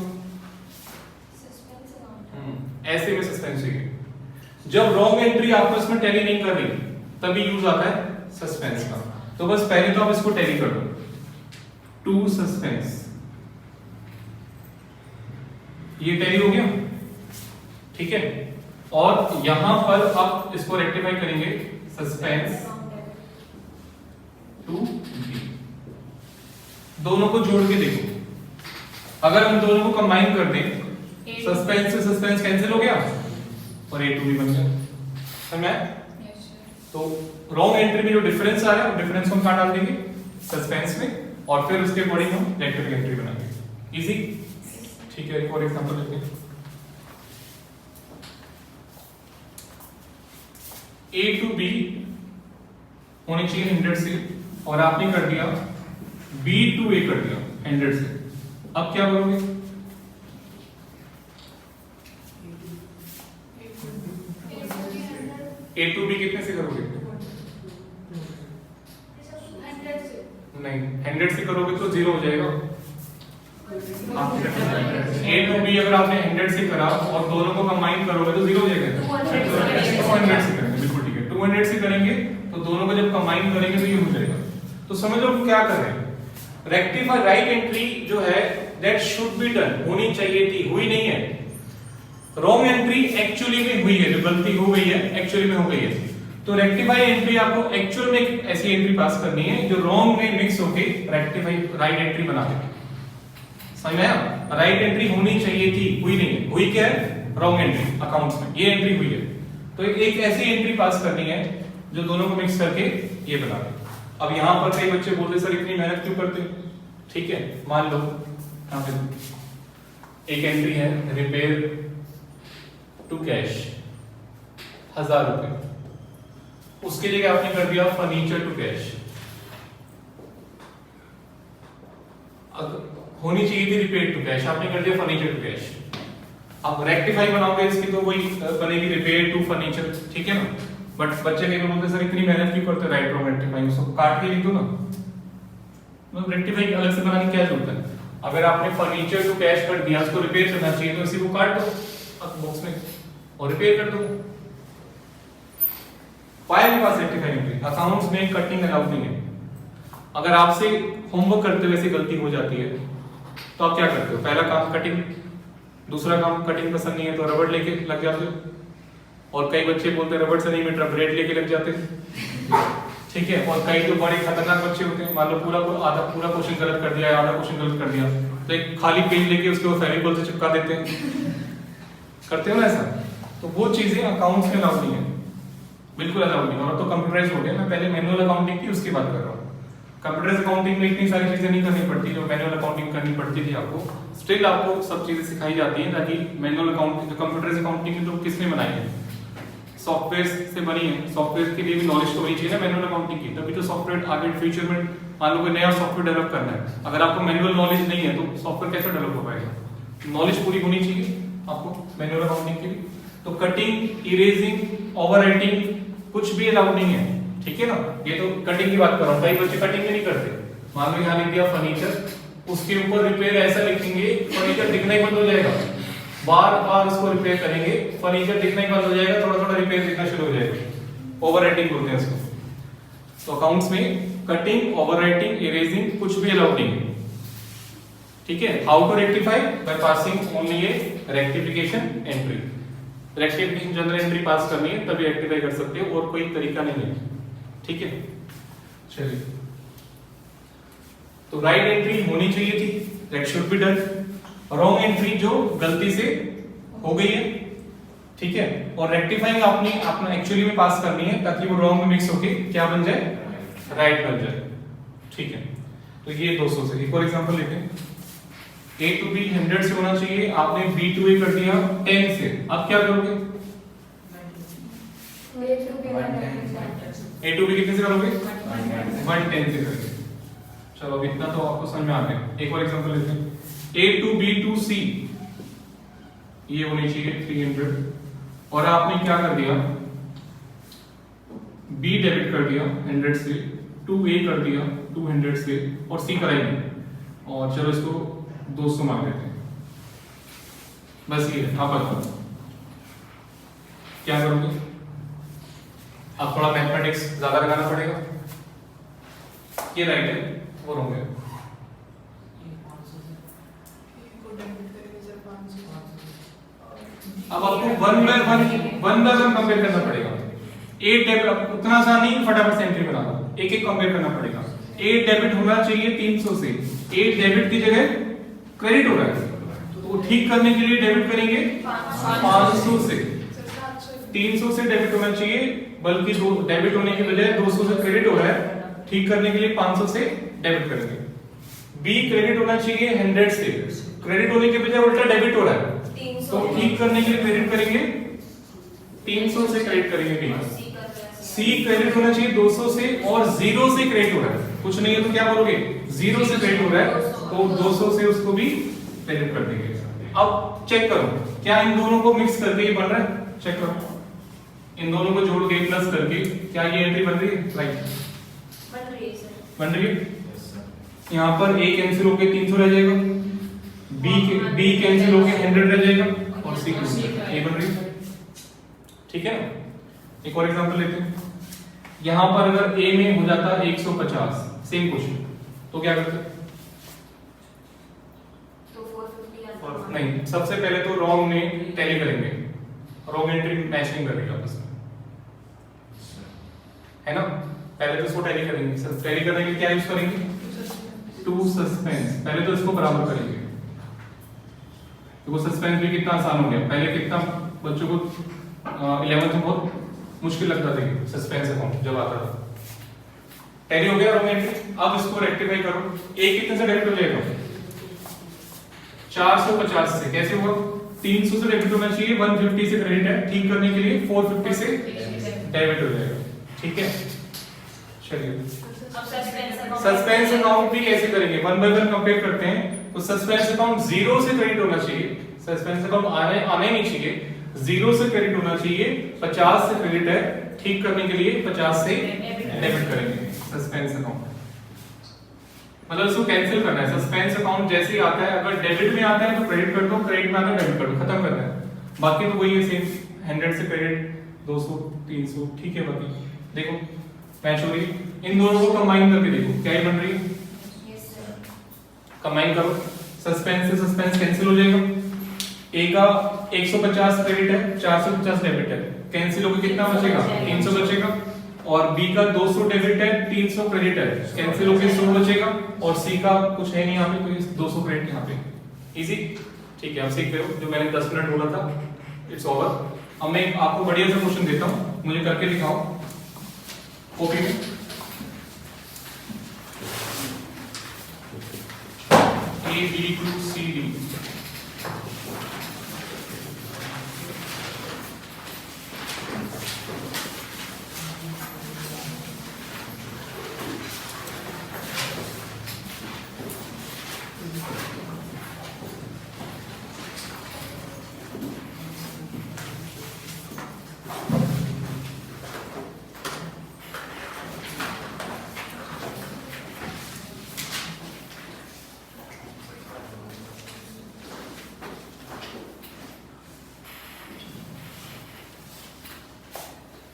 ऐसे में सस्पेंस चाहिए, जब रॉन्ग एंट्री आपस में टैली नहीं कर रही तभी यूज आता है सस्पेंस का। तो बस पहले तो आप इसको टैली कर दो, टू सस्पेंस, ये टैली हो गया, ठीक है। और यहां पर आप इसको रेक्टिफाई करेंगे, सस्पेंस टू बी, दोनों को जोड़ के देखो, अगर हम दोनों को कंबाइन कर दें, सस्पेंस से सस्पेंस कैंसिल हो गया और ए टू बी बन गया, समझ में आया? तो रॉन्ग एंट्री में जो डिफरेंस आया वो डिफरेंस को हम कहां डाल देंगे, सस्पेंस में, और फिर उसके अकॉर्डिंग हम रेक्टिफाई एंट्री बनाएंगे। इजी, ठीक है। एक और एग्जांपल लेते हैं, ए टू बी होनी चाहिए 100 से, और आपने कर दिया बी टू ए कर दिया 100 से। अब क्या करोगे, ए टू बी कितने से करोगे, नहीं 100 से करोगे तो 0 हो जाएगा। ए टू बी अगर आपने 100 से करा और दोनों को कंबाइन करोगे तो 0 हो जाएगा, 200 से करेंगे, बिल्कुल ठीक है, 200 से करेंगे तो दोनों को जब कंबाइन करेंगे तो ये हो जाएगा। तो समझ लो क्या कर रहे हैं, रेक्टिफाई राइट एंट्री जो है दैट शुड बी डन, होनी चाहिए थी, हुई नहीं है। रॉन्ग एंट्री एक्चुअली में हुई है, जो गलती हो गई है एक्चुअली में हो गई है। तो रेक्टिफाई एंट्री आपको एक्चुअल में एक ऐसी एंट्री पास करनी है जो रॉन्ग में मिक्स होके रेक्टिफाई राइट एंट्री बना दे। समझ में आया? राइट एंट्री होनी चाहिए थी, हुई नहीं है। हुई क्या है, रॉन्ग एंट्री अकाउंट्स में, ये एंट्री हुई है। तो एक ऐसी एंट्री पास करनी है जो दोनों को मिक्स करके ये बना दे। अब यहां पर कई बच्चे बोलते सर इतनी मेहनत क्यों करते, ठीक है, मान लो यहां पे एक एंट्री है, रिपेयर टू कैश 1000 रुपए, उसके लिए आपने कर दिया फर्नीचर टू कैश। होनी चाहिए थी रिपेयर टू कैश, आपने कर दिया फर्नीचर टू कैश। अब रेक्टिफाई बनाओगे इसकी तो वही बनेगी रिपेयर टू फर्नीचर, ठीक है ना। बट बच्चे कहीं बोलते सर इतनी मेहनत क्यों करते, राइट रॉन्ग रेक्टिफाई, उसको काट के लिख दो ना, मतलब रेक्टिफाई अलग से बनाने की क्या जरूरत है। अगर आपने फर्नीचर टू कैश कर दिया, उसको रिपेयर करना चाहिए तो इसी को काट दो बॉक्स में और रिपेयर कर दो। फाइल पास रेक्टिफाई एंट्री, अकाउंट्स में कटिंग अलाउड नहीं है। अगर आपसे होमवर्क करते हुए ऐसी गलती हो जाती है तो आप क्या करते हो, पहला काम कटिंग, दूसरा काम कटिंग पसंद नहीं है तो रबड़ लेके लग जाते हो, और कई बच्चे बोलते हैं रबड़ से नहीं मिट रहा, ब्रेड लेके लग जाते हैं, ठीक है। और कई तो बड़े खतरनाक बच्चे होते हैं, मान लो पूरा क्वेश्चन गलत कर दिया, आधा क्वेश्चन गलत कर दिया तो एक खाली पेज लेके उसके ऊपर फेविकोल से चिपका देते हैं, करते हो ना ऐसा। तो वो चीजें अकाउंट्स में अलाउड नहीं है, बिल्कुल अलाउड नहीं। और तो कंप्यूटराइज हो गया, मैं पहले मैनुअल अकाउंटिंग की उसकी बात कर रहा हूँ। कंप्यूटराइज अकाउंटिंग में इतनी सारी चीजें नहीं करनी पड़ती जो मैनुअल अकाउंटिंग करनी पड़ती थी आपको। स्टिल आपको सब चीजें सिखाई जाती हैं, ताकि मैनुअल अकाउंटिंग, जो कंप्यूटराइज अकाउंटिंग तो किसने बनाई है, सॉफ्टवेयर से बनी है। सॉफ्टवेयर के लिए भी नॉलेज तो होनी चाहिए ना मैनुअल अकाउंटिंग की, तभी तो सॉफ्टवेयर आगे फ्यूचर में मान लो कोई नया सॉफ्टवेयर डेवलप करना है, अगर आपको मैनुअल नॉलेज नहीं है तो सॉफ्टवेयर कैसे डेवलप हो पाएगा। नॉलेज पूरी होनी चाहिए आपको मैनुअल अकाउंटिंग के लिए। तो कटिंग, इरेजिंग, ओवरराइटिंग कुछ भी अलाउड नहीं है, ठीक है ना। ये तो कटिंग की बात कर रहा हूँ, कई बच्चे कटिंग में नहीं करते। मान लो यहाँ लिख दिया फर्नीचर, उसके ऊपर रिपेयर ऐसा लिखेंगे फर्नीचर दिखना ही बंद हो जाएगा, बार बार उसको रिपेयर करेंगे, फर्नीचर दिखना ही बंद हो जाएगा, थोड़ा थोड़ा रिपेयर दिखना शुरू हो जाएगा। ओवरराइटिंग बोलते हैं इसको। तो अकाउंट्स में कटिंग, ओवरराइटिंग, इरेजिंग कुछ भी अलाउड नहीं है, ठीक है। How to rectify, by passing only a rectification entry. Rectification journal entry pass करनी है तभी रेक्टिफाई कर सकते हो, और कोई तरीका नहीं है, ठीक है। चलिए, तो राइट एंट्री होनी चाहिए थी, that should be done. Wrong entry जो गलती से हो गई है, ठीक है। और रेक्टिफाइंग आपने अपना एक्चुअली में पास करनी है ताकि वो रॉन्ग में मिक्स होके क्या बन जाए, राइट बन जाए, ठीक है। तो ये 200 से। एक और एग्जांपल लेते हैं, A to B 100 से होना चाहिए, आपने B to A कर दिया 10 से। अब क्या करोगे, A to B कितने से करोगे, 110 से करोगे। चलो अब इतना तो आपको समझ में आ गया। एक और एग्जांपल लेते हैं, A to B to C, ये होनी चाहिए 300, और आपने क्या कर दिया, B डेबिट कर दिया 100 से, to A कर दिया 200 से, और C कराई नहीं। और चलो इसको 200 मान लेते हैं, बस ये आप बताओ क्या करोगे। अब थोड़ा मैथमेटिक्स ज्यादा लगाना पड़ेगा, ये राइट है, वो रॉन्ग है। अब आपको वन बाय वन कंपेयर करना पड़ेगा। 8 डेबिट, उतना आसान नहीं फटाफट से एंट्री बना दो, एक एक कंपेयर करना पड़ेगा। 8 डेबिट होना चाहिए 300 से, 8 डेबिट की जगह क्रेडिट हो रहा है, तो ठीक करने के लिए डेबिट करेंगे 500 से। 300 से डेबिट होना चाहिए, बल्कि डेबिट होने के बजाय 200 से क्रेडिट हो रहा है, ठीक करने के लिए 500 से डेबिट करेंगे। बी क्रेडिट होना चाहिए 100 से, क्रेडिट होने के बजाय उल्टा डेबिट हो रहा है, तो ठीक करने के लिए क्रेडिट करेंगे 300 से क्रेडिट करेंगे बी। सी क्रेडिट होना चाहिए 200 से और 0 से क्रेडिट हो रहा है, कुछ नहीं है तो क्या करोगे, 0 से क्रेडिट हो रहा है तो 200 से उसको भी क्रेडिट कर देंगे। अब चेक करो क्या इन दोनों को मिक्स करके ये बन रहा है, चेक करो इन दोनों को जोड़ के प्लस करके क्या ये एंट्री बन रही है, राइट बन रही है। यहाँ पर a कैंसिल होके 300 रह जाएगा, b कैंसिल होके 100 रह जाएगा और c ये बन रही है, ठीक है। एक और एग्जांपल लेते हैं, यहां पर अगर a में हो जाता 150 सेम क्वेश्चन तो क्या करते, तो 450 नहीं सबसे पहले तो रॉन्ग में टैली करेंगे, रॉन्ग एंट्री मैच नहीं करेगी आपस में, है ना। पहले तो इसको टैली करेंगे, सर टैली करने के लिए क्या यूज करेंगे, टू सस्पेंस। पहले तो इसको बराबर करेंगे, देखो सस्पेंस भी कितना आसान हो गया, पहले कितना बच्चों को 11th में बहुत मुश्किल लगता था सस्पेंस अकाउंट जब आता था। टैली हो गया रॉन्ग एंट्री, अब इसको रेक्टिफाई करो, a कितने से डेबिट हो जाएगा, 450 से, कैसे हुआ, 300 से डेबिट होना चाहिए, 150 से क्रेडिट है, ठीक करने के लिए 450 से डेबिट हो जाएगा, ठीक है। चलिए सस्पेंस अकाउंट भी कैसे करेंगे, वन बाय वन कंपेयर करते हैं। तो सस्पेंस अकाउंट 0 से क्रेडिट होना चाहिए, सस्पेंस अकाउंट आने नहीं चाहिए, 0 से क्रेडिट होना चाहिए, 50 से क्रेडिट है, ठीक करने के लिए 50 से डेबिट करेंगे सस्पेंस अकाउंट। मतलब इसको कैंसिल करना है, सस्पेंस अकाउंट जैसे ही आता है, अगर डेबिट में आता है तो क्रेडिट कर दो, क्रेडिट में आता है डेबिट कर दो, खत्म करना है। बाकी तो वही है सेम, 100 से क्रेडिट, 200 300, ठीक है। बाकी देखो मैच हो रही है, इन दोनों को कंबाइन करके देखो क्या ही बन रही है, कंबाइन करो, सस्पेंस से सस्पेंस कैंसिल हो जाएगा, ए का 150 क्रेडिट है, 450 डेबिट है, कैंसिल होकर कितना बचेगा, 300 बचेगा, और बी का 200 डेबिट है, 300 क्रेडिट है, कैंसिल होकर 100 बचेगा, और सी का कुछ है नहीं यहाँ पे तो 200 क्रेडिट यहाँ पे, इजी, ठीक है। अब सीख रहे हो जो मैंने 10 मिनट बोला था, इट्स ओवर। अब मैं आपको बढ़िया सा क्वेश्चन देता हूँ, मुझे करके दिखाओ कॉपी में। A B to C D,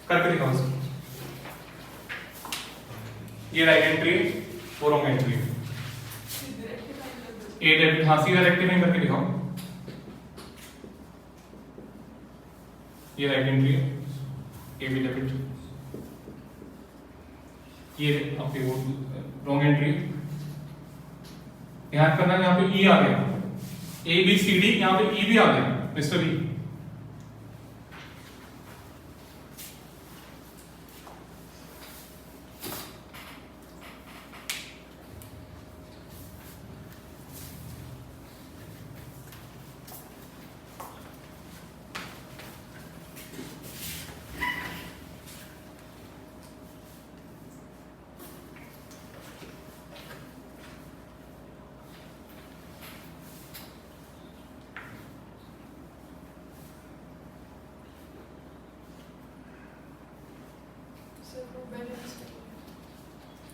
करके दिखाओ सर। ये राइट एंट्री है, वो रॉन्ग एंट्री है। ए डेबिट, हाँ सीधा रेक्टिफाई करके दिखाओ, ये राइट एंट्री है, ए बी डेबिट, ये आपकी वो रॉन्ग एंट्री है। ध्यान करना यहाँ पे ई आ गया, ए बी सी डी, यहाँ पे ई भी आ गया मिस्टर ई।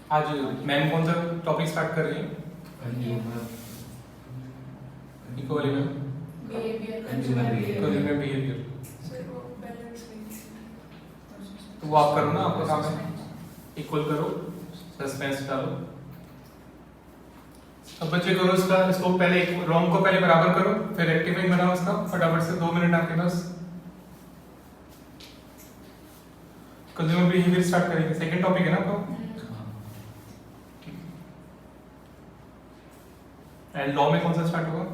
आज मैम कौन सा टॉपिक स्टार्ट कर रही है, इक्वली में कंज्यूमर बिहेवियर, तो वो आप करो ना, आपका काम है, इक्वल करो, सस्पेंस डालो, अब बच्चे करो इसको पहले रॉन्ग को पहले बराबर करो, फिर रेक्टिफाइंग बनाओ इसका फटाफट से, 2 मिनट आपके पास। कंज्यूमर बिहेवियर स्टार्ट करेंगे, सेकंड टॉपिक है ना आपका। एंड लॉ में कौन सा स्टार्ट होगा?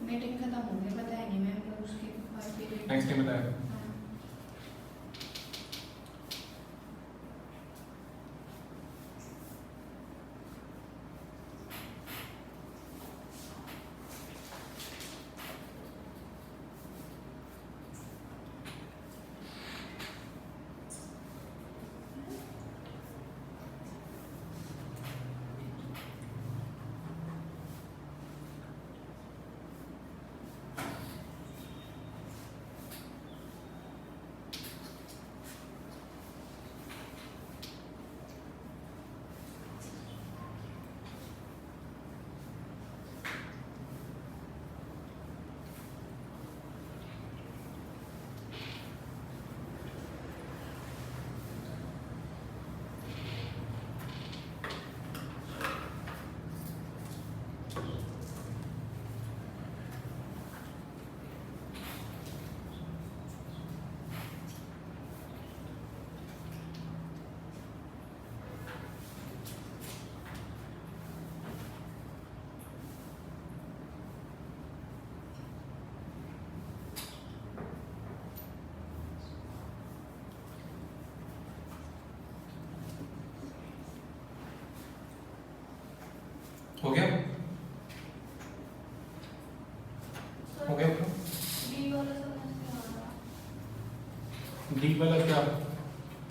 मीटिंग खत्म हो गई, बताया नहीं मैम को, उसके बाद फिर नेक्स्ट टाइम बताया। हो गया? हो गया? डी वाला समझ में आ रहा। डी वाला क्या?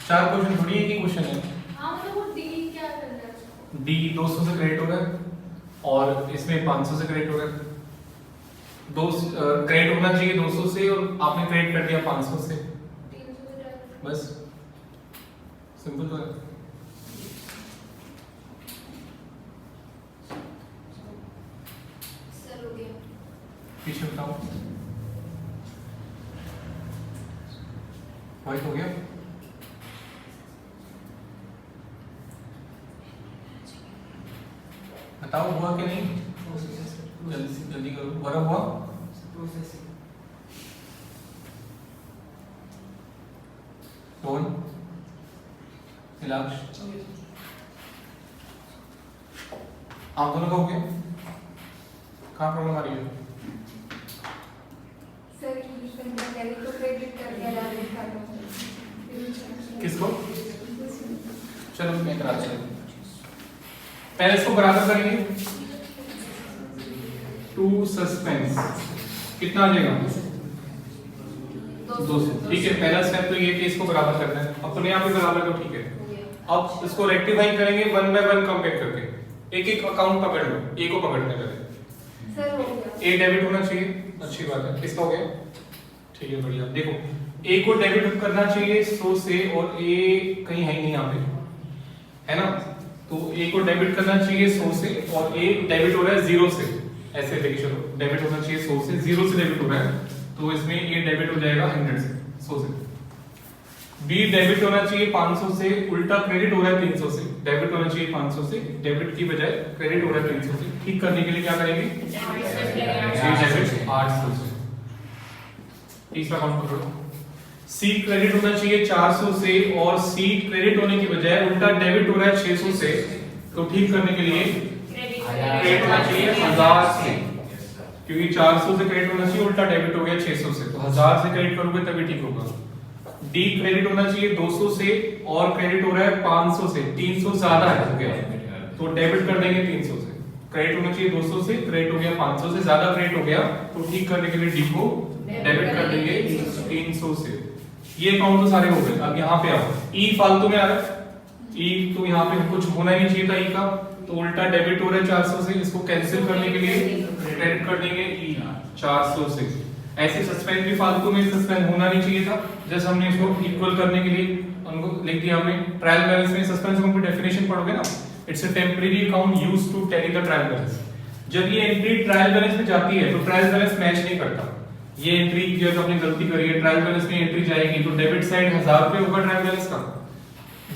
4 क्वेश्चन थोड़ी एक ही क्वेश्चन है। हाँ मतलब वो डी क्या कर रहा है उसको? डी 200 से क्रेडिट हो रहा है और इसमें 500 से क्रेडिट हो रहा है। क्रेडिट होना चाहिए 200 से और आपने क्रेडिट कर दिया 500 से, 300 से डायरेक्ट। बस सिंपल तो है। सर हो गया। पीछे बताओ, व्हाइट हो गया? बताओ हुआ कि नहीं? जल्दी करो, बड़ा हुआ? कौन? इलाज आप दोनों का हो गया? कहाँ प्रॉब्लम आ रही है? सर तो क्रेडिट कर दिया डायरेक्ट खातों में। किसको? चलो मैं करा देता हूँ। पहले इसको बराबर करेंगे, टू सस्पेंस कितना आ जाएगा? 200। ठीक है, पहला स्टेप तो ये कि इसको बराबर करना है, अपने आप ही बराबर करो, ठीक है। अब इसको रेक्टिफाई करेंगे 1 बाय 1 कंपेयर करके, एक एक अकाउंट पकड़ लो, ए को पकड़ने पहले। सर हो गया। ए डेबिट होना चाहिए, अच्छी बात है। किसका हो गया? ठीक है, बढ़िया। देखो ए को डेबिट करना चाहिए 100 से और ए कहीं है ही नहीं यहाँ पे, है ना? तो ए को डेबिट करना चाहिए 100 से और ए डेबिट हो रहा है 0 से। ऐसे देखिए, चलो डेबिट होना चाहिए 100 से, 0 से डेबिट हो रहा है, तो इसमें ए डेबिट हो जाएगा 100 से, 100 से। बी डेबिट होना चाहिए 500 से, उल्टा क्रेडिट हो रहा है 300 से। डेबिट होना चाहिए 500 से, डेबिट की बजाय क्रेडिट हो रहा है 300 से। ठीक करने के लिए क्या करेंगे? डेबिट 800 से। तीसरा काउंट करो। सी क्रेडिट होना चाहिए 400 से और सी क्रेडिट होने की बजाय उल्टा डेबिट हो रहा है 600 से, तो ठीक करने के लिए क्रेडिट होना चाहिए 1000 से, क्योंकि 400 से क्रेडिट होना चाहिए, उल्टा डेबिट हो गया 600 से, तो 1000 से क्रेडिट करोगे तभी ठीक होगा। डी क्रेडिट होना चाहिए 200 से और क्रेडिट हो रहा है 500 से, 300 ज्यादा है, हो गया तो डेबिट कर देंगे 300 से। क्रेडिट होना चाहिए 200 से, क्रेडिट हो गया 500 से, ज्यादा क्रेडिट हो गया, तो ठीक करने के लिए डी को डेबिट कर देंगे 300 से। ये अकाउंट तो सारे हो गए। अब यहाँ पे आओ, ई फालतू में आ रहा है, ई तो यहाँ पे कुछ होना ही नहीं चाहिए था ई का, तो उल्टा डेबिट हो रहा है 400 से, इसको कैंसिल करने के लिए क्रेडिट कर देंगे ई 400 से। ऐसे सस्पेंड भी फालतू में सस्पेंड होना नहीं चाहिए था, जैसे हमने इसको इक्वल करने के लिए उनको लिख दिया हमने। ट्रायल बैलेंस में सस्पेंस की डेफिनेशन पढ़ोगे ना, it's a temporary account used to tally the trial balance. जब ये एंट्री ट्रायल बैलेंस में जाती है तो ट्रायल बैलेंस मैच नहीं करता। ये एंट्री जब आपने गलती करी है, ट्रायल बैलेंस में एंट्री जाएगी तो डेबिट साइड 1000 रुपए होगा ट्रायल बैलेंस का,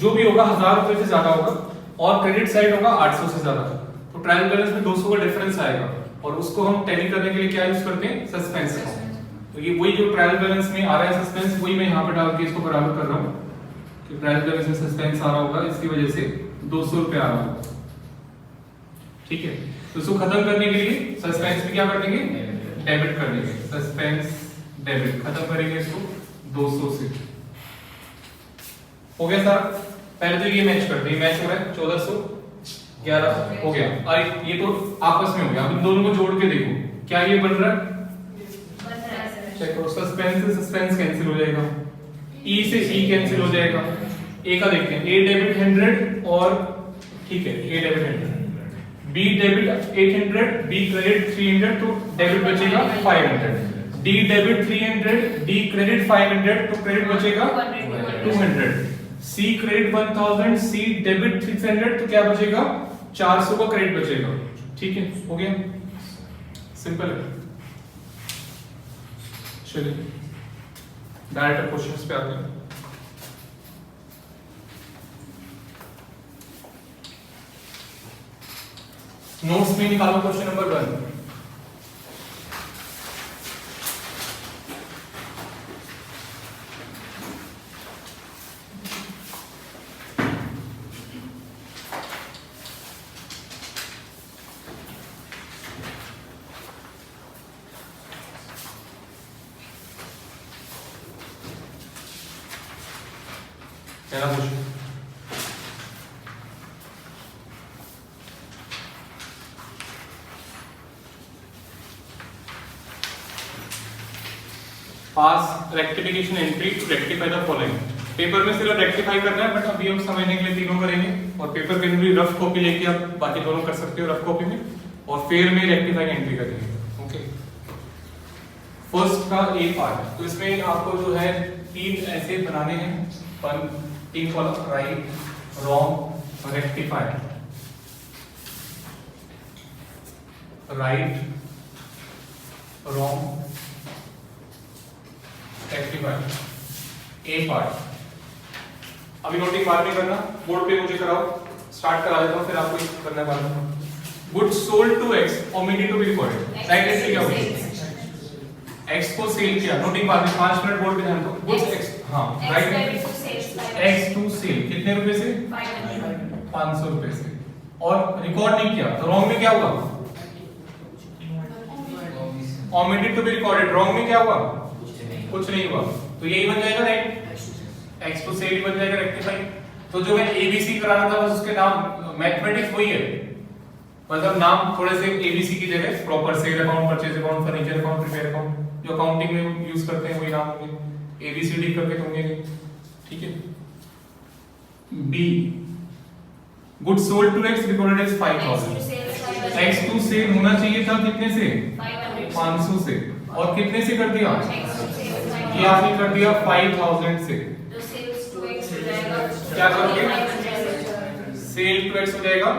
जो भी होगा 1000 रुपए से ज्यादा होगा, और क्रेडिट साइड होगा 800 से ज्यादा। तो ट्रायल बैलेंस में 200 का डिफरेंस आएगा और उसको हम टैली करने के लिए क्या यूज करते हैं, सस्पेंस का। तो ये वही जो ट्रायल बैलेंस में आ रहा है सस्पेंस, वही मैं यहाँ पे डाल के इसको बराबर कर रहा हूँ कि ट्रायल बैलेंस में सस्पेंस आ रहा होगा, इसकी वजह से 200 रुपए आ रहा होगा। ठीक है, तो इसको खत्म करने के लिए सस्पेंस में क्या कर देंगे, डेबिट कर देंगे, सस्पेंस डेबिट, खत्म करेंगे इसको 200 से। हो गया सर, पहले तो ये मैच करते हैं, मैच हो रहा है 1411 हो गया। अरे ये तो आपस में हो गया, अब इन दोनों को जोड़ के देखो क्या ये बन रहा है, चेक करो, सस्पेंस से सस्पेंस कैंसिल हो जाएगा, ई से ई कैंसिल हो जाएगा, ए का देखते हैं, ए डेबिट 100 और ठीक है A debit 100, B debit 800, B credit 300, तो डेबिट बचेगा 500, डी डेबिट 300, डी क्रेडिट 500, तो क्रेडिट बचेगा 200, सी क्रेडिट 1000, सी डेबिट 600, तो क्या बचेगा 400 का क्रेडिट बचेगा। ठीक है, हो गया, सिंपल है। चलिए डायरेक्ट क्वेश्चंस पे आते हैं। नोट्स में निकालो क्वेश्चन नंबर 1। पहला question, pass rectification entry to rectify the following. Paper में सिर्फ रेक्टिफाई करना है, बट अभी हम समझने के लिए तीनों करेंगे, और पेपर पे भी रफ कॉपी लेके आप बाकी दोनों कर सकते हो रफ कॉपी में, और फिर में रेक्टिफाई एंट्री करेंगे। ओके, फर्स्ट का ए पार्ट, तो इसमें आपको जो है 3 ऐसे बनाने हैं, 3 column, right, wrong, rectify, right, wrong, rectify. A part अभी नोटिंग बाद में करना, बोर्ड पे मुझे कराओ, स्टार्ट करा देता हूं, फिर आपको करना है बाद में। Goods sold to X, omitted to be recorded, right entry क्या होगी, एक्स को सेल किया, नोटिंग बाद में 5 मिनट बोर्ड पे ध्यान दो, गुड्स एक्स, हां राइट, एक्स टू सेल कितने रुपए से, 500 रुपए से, और रिकॉर्ड नहीं किया, तो रॉन्ग में क्या हुआ, omitted to be recorded, wrong में क्या हुआ, कुछ नहीं हुआ, तो यही बन जाएगा राइट, एक्स टू सेल बन जाएगा रेक्टिफाई। तो जो मैं एबीसी कराना था बस उसके नाम मैथमेटिक्स वही है, मतलब नाम थोड़े से एबीसी की जगह proper cell account, purchase account, furniture account, prepare account, जो अकाउंटिंग में यूज करते हैं वही नाम होंगे, एबीसीडी करके होंगे। ठीक है, B goods sold to X recorded as 5000, X to sale होना चाहिए था कितने से, 500 से, और कितने से कर दिया, ये आपने कर दिया 5000 से, तो सेल्स टू एक्स हो जाएगा, क्या करोगे, सेल टू एक्स हो जाएगा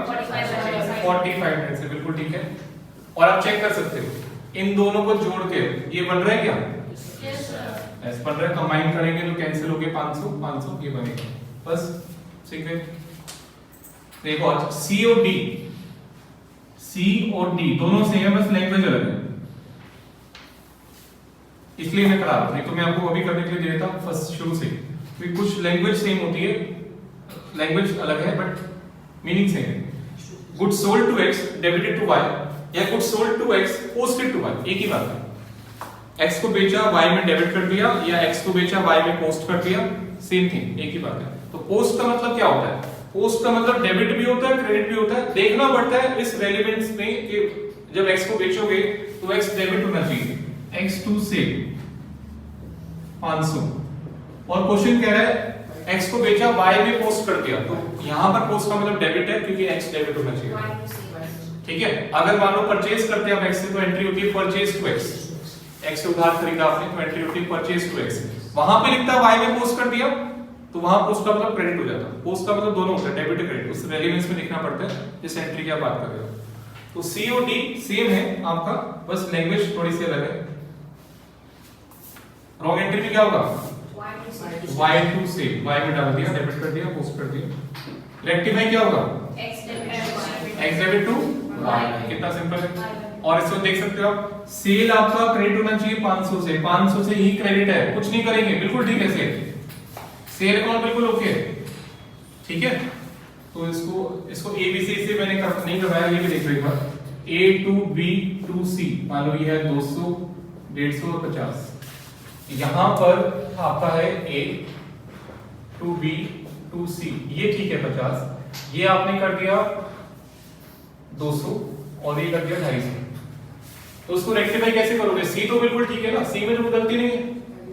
4500 से, बिल्कुल ठीक है। और आप चेक कर सकते हो इन दोनों को जोड़ के ये बन रहा है क्या, ऐसे बन रहा है, कंबाइन करेंगे तो कैंसिल हो गए 500 500 ये बनेगा, बस ठीक है। देखो आज सी और डी, सी और डी दोनों सेम है, बस लैंग्वेज अलग है, इसलिए मैं करा रहा हूं, नहीं तो मैं आपको अभी करने के लिए दे देता फर्स्ट शुरू से, क्योंकि कुछ लैंग्वेज सेम होती है, लैंग्वेज अलग है बट मीनिंग सेम है। Goods sold to X debited to Y, या goods sold to X posted to Y, एक ही बात है, एक्स को बेचा वाई में डेबिट कर दिया, या एक्स को बेचा वाई में पोस्ट कर दिया, सेम थिंग, एक ही बात है। तो पोस्ट का मतलब क्या होता है, पोस्ट का मतलब डेबिट भी होता है क्रेडिट भी होता है, देखना पड़ता है इस रेलेवेंस में कि जब एक्स को बेचोगे तो एक्स डेबिट होना चाहिए, एक्स टू सेल 500, और क्वेश्चन कह रहा है एक्स को बेचा वाई में पोस्ट कर दिया, तो यहां पर पोस्ट का मतलब डेबिट है क्योंकि एक्स डेबिट होना चाहिए। ठीक है, अगर मान लो परचेज करते हैं आप एक्स से, तो एंट्री होती है परचेज टू एक्स, एक्स से उधार खरीदा आपने तो एंट्री होती है परचेज टू एक्स, वहां पे लिखता है वाई में पोस्ट कर दिया तो वहां पोस्ट का मतलब क्रेडिट हो जाता है, पोस्ट का मतलब दोनों होता है डेबिट क्रेडिट, उस रेलेवेंस में लिखना पड़ता है जिस एंट्री की आप बात कर रहे हो। तो सी और डी सेम है आपका, बस लैंग्वेज थोड़ी सी अलग है। रॉन्ग एंट्री में क्या होगा, y टू से y में डाल दिया, डेबिट कर दिया, पोस्ट कर दिया। रेक्टिफाई क्या होगा, x डेबिट टू Y। कितना सिंपल है। और इसको देख सकते हो आप, सेल आपका क्रेडिट होना चाहिए 500 से, 500 से ही क्रेडिट है, कुछ नहीं करेंगे, बिल्कुल ठीक है। सेल अकाउंट बिल्कुल ओके, ठीक है। तो इसको ए बी सी से मैंने नहीं करवाया, ये भी देख लो एक बार। ए टू बी टू सी, मान लो ये है 200, 150 और 50। यहां पर आपका है ए टू बी टू सी, ये ठीक है 50, ये आपने कर दिया 200 और ये कर दिया 250। तो उसको रेक्टिफाई कैसे करोगे? सी तो बिल्कुल ठीक है ना, सी में तो गलती नहीं है,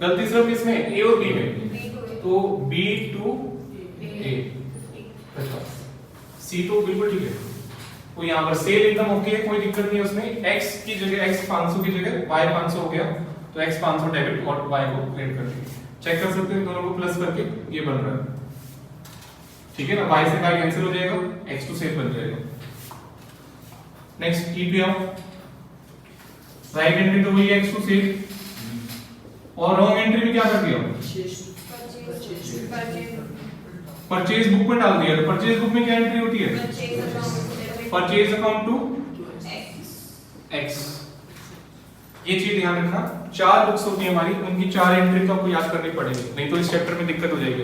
गलती सिर्फ इसमें ए और बी में। तो बी टू ए 50, सी तो बिल्कुल ठीक है। तो यहाँ पर सेल एकदम ओके है, कोई दिक्कत नहीं है उसमें। x की जगह x 500 की जगह y 500 हो गया, तो x 500 डेबिट और y को क्रेडिट कर दिया। चेक कर सकते हैं दोनों को प्लस करके, ये बन रहा है, ठीक है ना। y से y कैंसिल हो जाएगा, x टू सेल बन जाएगा। नेक्स्ट ई पे आओ, राइट एंट्री तो वही है x टू सेल, और रॉन्ग एंट्री में क्या कर दिया? परचेज बुक में डाल दिया। तो परचेज बुक में क्या एंट्री होती है? Purchase account to x। ये चीज ध्यान रखना, 4 बुक्स होती है हमारी, उनकी 4 एंट्री तो आपको याद करनी पड़ेगी, नहीं तो इस चैप्टर में दिक्कत हो जाएगी।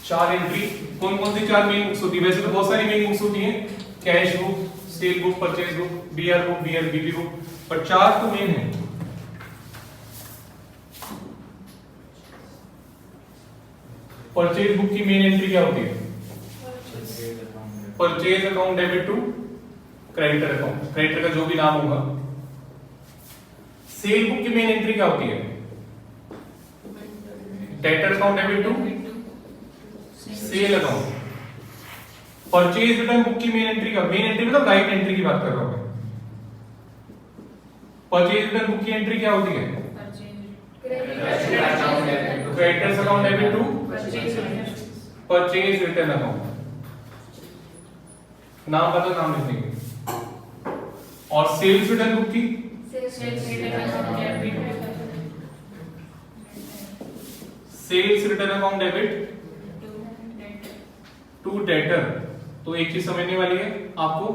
4 एंट्री कौन कौन सी 4 मेन बुक्स होती है? वैसे तो बहुत सारी मेन बुक्स होती हैं, cash book, sale book, purchase book, BR book, BR BB book, पर 4 तो मेन है। परचेज बुक की मेन एंट्री क्या होती है? Purchase account debit to creditor account, creditor का जो भी नाम होगा। सेल बुक की मेन एंट्री क्या होती है? Debtor account debit to sale account. Purchase return book की मेन एंट्री का, मेन एंट्री मतलब राइट एंट्री की बात कर रहा हूं मैं। परचेज रिटर्न बुक की एंट्री क्या होती है? Creditors account debit to purchase return account. नाम बता, नाम लिख देंगे। और सेल्स रिटर्न बुक की sales return account debit to debtor. तो एक चीज समझने वाली है आपको,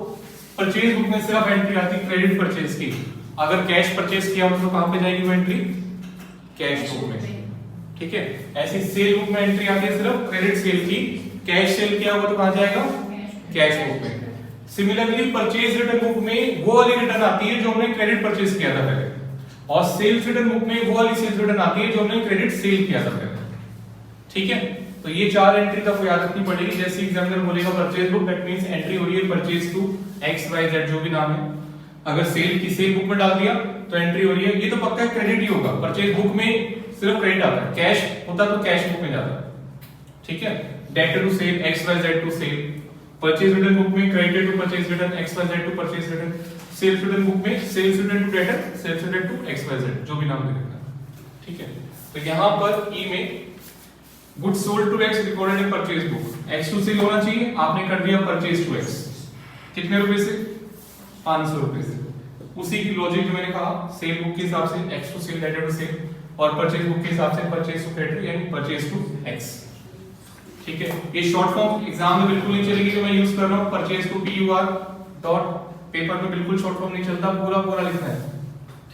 परचेज बुक में सिर्फ एंट्री आती है क्रेडिट परचेज की। अगर कैश परचेज किया हो तो कहां पे जाएगी वो एंट्री? कैश बुक में, ठीक है। ऐसी सेल बुक में एंट्री आती है सिर्फ क्रेडिट सेल की, कैश सेल किया हुआ तो कहां जाएगा? कैश बुक में। सिमिलरली परचेज रिटर्न बुक में वो वाली रिटर्न आती है जो हमने क्रेडिट परचेज किया था पहले, और सेल्स रिटर्न बुक में वो वाली सेल्स रिटर्न आती है जो हमने क्रेडिट सेल किया था पहले, ठीक है। तो ये 4 एंट्री का याद रखनी पड़ेगी। जैसे एग्जामिनर बोलेगा purchase book, that means entry हो रही है purchase to X Y Z जो भी नाम है। अगर सेल की सेल बुक में डाल दिया तो एंट्री हो रही है, ये तो पक्का क्रेडिट ही होगा। परचेज बुक में सिर्फ क्रेडिट आता है, कैश होता तो कैश बुक में जाता है, ठीक है। Debtor to sale, X Y Z to sale. Purchase return book में credit to purchase return, X Y Z to purchase return. Sales return book में sales return to debtor, sales return to X Y Z जो भी नाम दे देना, ठीक है। तो यहां पर ई में goods sold to X recorded in purchase book, X to sale होना चाहिए, आपने कर दिया परचेज टू एक्स। कितने रुपए से? 500 रुपए से। उसी की लॉजिक जो मैंने कहा, सेल बुक के हिसाब से X to sale, debtor to sale, और परचेज बुक के हिसाब से परचेज टू क्रेडिटर यानी परचेज टू एक्स, ठीक है। ये शॉर्ट फॉर्म एग्जाम में बिल्कुल नहीं चलेगी जो मैं यूज कर रहा हूं, purchase to PUR dot, paper में बिल्कुल शॉर्ट फॉर्म नहीं चलता, पूरा पूरा लिखना है,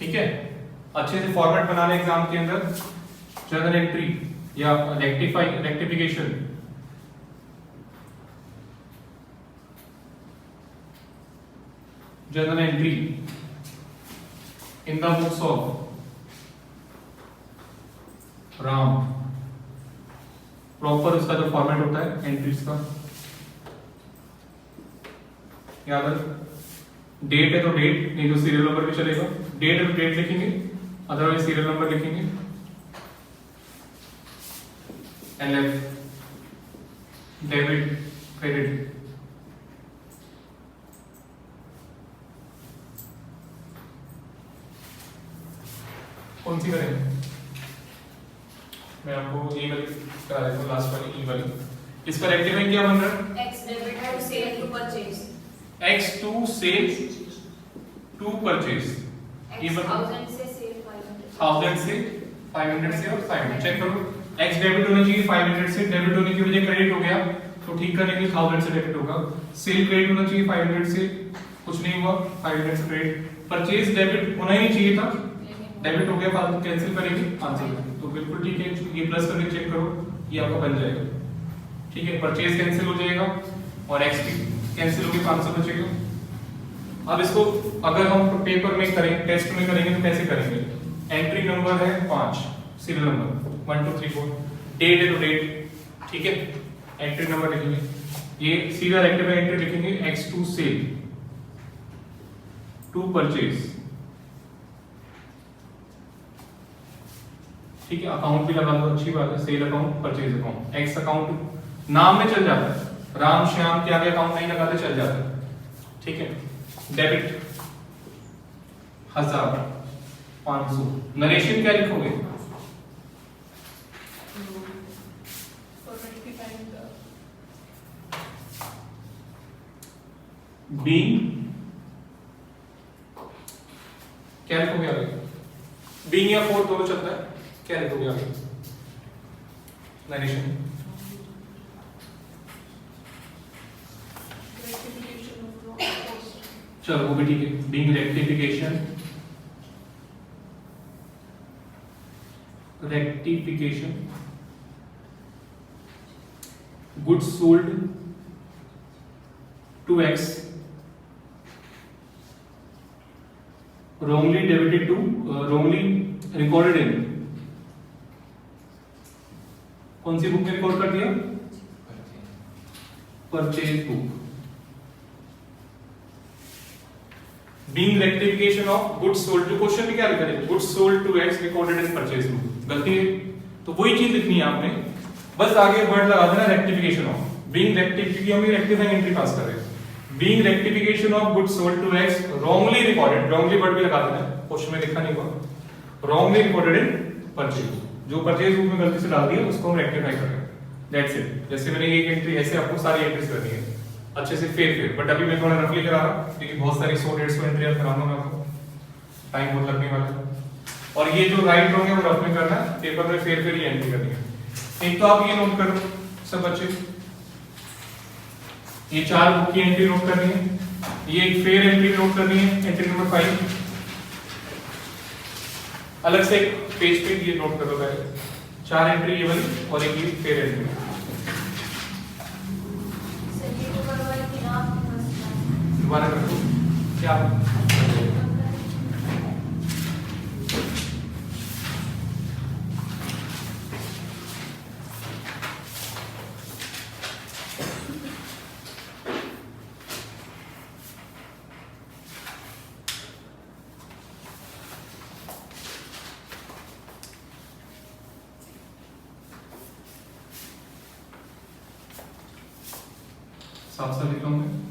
ठीक है। अच्छे से फॉर्मेट बना ले एग्जाम के अंदर, जर्नल एंट्री या rectification, journal entry in the books of Ram, proper उसका जो फॉर्मेट होता है एंट्रीज का याद रख। डेट है तो डेट, नहीं तो सीरियल नंबर भी चलेगा। डेट है तो डेट लिखेंगे, अदरवाइज सीरियल नंबर लिखेंगे। LF डेबिट क्रेडिट, कौन सी करें? मैं आपको ये वाली करा देता हूँ, लास्ट वाली ई वाली। इसका रेक्टिफाइंग क्या बन रहा है? X debit to sale to purchase. X to sale to purchase। ये X बताओ। 1000 से sale 500. 1000 से 500 से और 500 चेक करो। X डेबिट होना चाहिए 500 से, डेबिट होने की वजह क्रेडिट हो गया, तो उसको ठीक करेंगे 1000 से डेबिट होगा। सेल क्रेडिट होना चाहिए 500 से, कुछ नहीं हुआ 500 से क्रेडिट। परचेज डेबिट होना ही नहीं चाहिए था, डेबिट हो गया, फालतू कैंसिल करेंगे आंसर। तो बिल्कुल ठीक है, ये प्लस करके चेक करो, ये आपका बन जाएगा। ठीक है, परचेज कैंसिल हो जाएगा और एक्सपी कैंसिल होकर 500 बचेगा। अब इसको अगर हम पेपर में करेंगे, टेस्ट में करेंगे तो कैसे करेंगे? एंट्री नंबर है 5, सीरियल नंबर 1 2 3 4, डेट है तो डेट, ठीक है, एंट्री नंबर लिखेंगे, ये सीधा रेक्टिफाई एंट्री लिखेंगे, X2 सेल टू परचेज, ठीक है, अकाउंट भी लगा दो, अच्छी बात है, cell account, purchase account, x account नाम में चल जाता है, राम श्याम के आगे अकाउंट नहीं लगाते चल जाता है, ठीक है। डेबिट 1000 500, नरेशन क्या लिखोगे? बी क्या लिखोगे आगे? बीइंग या फोर दोनों चलता है, क्या लिखोगे आगे? नरेशन चलो वो भी ठीक है, being rectification goods sold to X wrongly debited to wrongly recorded in, कौन सी बुक में रिकॉर्ड कर दिया? Purchase book. Being rectification of goods sold to, question में क्या लिखा है? Goods sold to X recorded in purchase book, गलती है तो वही चीज लिखनी है आपने, बस आगे वर्ड लगा देना रेक्टिफिकेशन ऑफ। बीइंग रेक्टिफिकेशन में रेक्टिफाइंग एंट्री पास कर रहे हैं, being rectification of goods sold to X wrongly recorded, wrongly word भी लगा देना, क्वेश्चन में लिखा नहीं हुआ, रॉन्गली रिकॉर्डेड इन परचेज, जो परचेज बुक में गलती से डाल दिया उसको हम रेक्टिफाई करेंगे, दैट्स इट। जैसे मैंने एक एंट्री, ऐसे आपको सारी एंट्रीज करनी है अच्छे से फेर, बट अभी मैं थोड़ा रफली करा रहा हूं क्योंकि बहुत सारी 100-150 एंट्री कराऊंगा मैं आपको, टाइम बहुत लगने वाला है। और ये जो राइट रॉन्ग है वो रफ में करना है, पेपर में फेर ही एंट्री करनी है। एक तो आप ये नोट करो सब बच्चे, ये 4 बुक की एंट्री नोट करनी है, ये एक फेयर एंट्री नोट करनी है, एंट्री नंबर 5, अलग से एक पेज पे ये नोट करो पहले, 4 एंट्री ये वाली और एक ये फेयर एंट्री। दोबारा कर दो क्या? साफ साफ लिख रहा हूं मैं,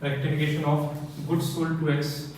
rectification of goods sold to X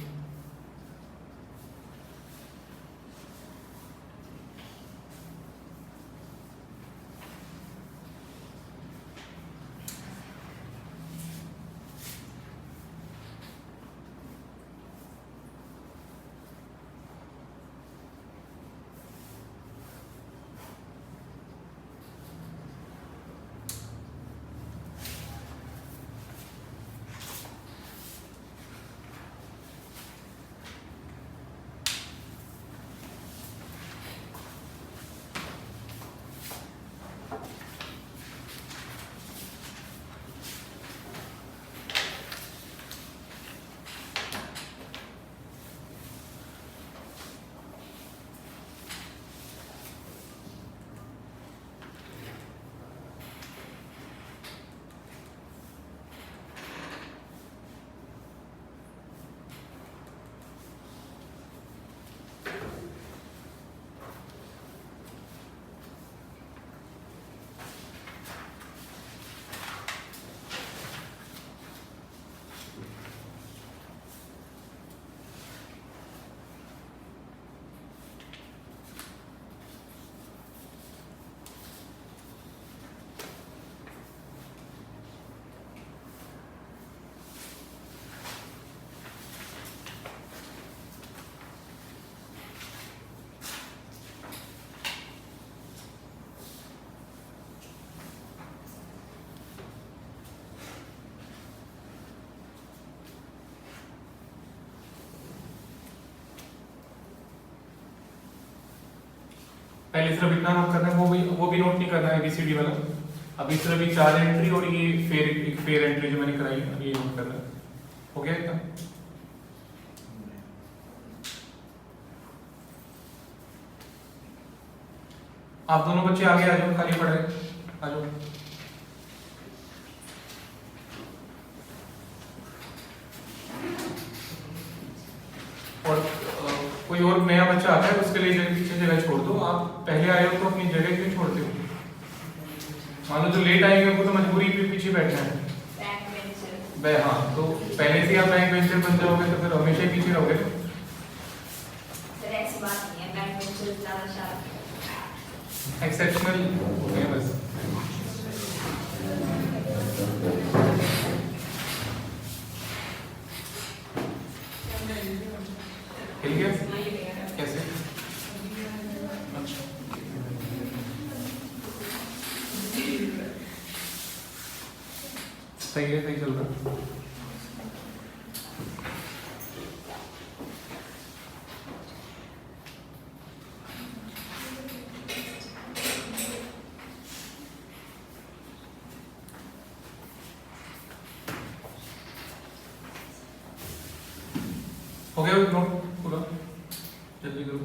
पहले सिर्फ इतना नोट करना है, वो भी नोट नहीं करना है ABCD वाला। अभी सिर्फ ये 4 एंट्री और ये फेयर एंट्री जो मैंने कराई है ये नोट करना है। हो गया इतना? आप दोनों बच्चे आगे आ जाओ, खाली पड़ा है, आ जाओ। और कोई और नया बच्चा आता है उसके लिए पीछे जगह छोड़ दो। आप पहले आए हो तो अपनी जगह क्यों छोड़ते हो? मान लो जो लेट आएंगे उनको तो मजबूरी पे पीछे बैठना है। हाँ, तो पहले से आप बैक बेंचर बन जाओगे तो फिर हमेशा ही पीछे रहोगे। ऐसी बात नहीं है, बैक बेंचर ज्यादा शार्प है। एक्सेप्शनल हो गया बस। ठीक है? कैसे? अच्छा। सही है, सही चल रहा। हो गया नोट पूरा? जल्दी करो।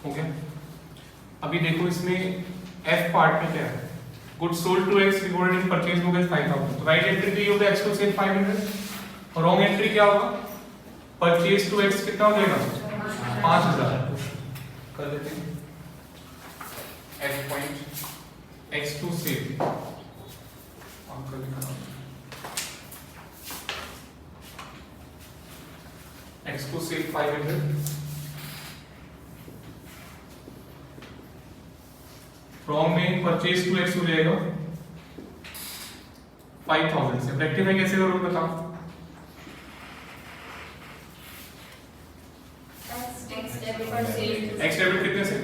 हो गया? अभी देखो इसमें F पार्ट में क्या है? Goods sold to X recorded in purchase book as 5000। तो राइट एंट्री तो ये होगा X टू सेल 500 और रॉन्ग एंट्री क्या होगा? परचेज टू X कितना हो जाएगा? 5000। कर देते हैं F point X to sale आपका लिखा X टू सेल 500 फ्रॉम में परचेज टू X हो जाएगा 5000 से। रेक्टिफाई कैसे करोगे बताओ? X डेबिट कितने से?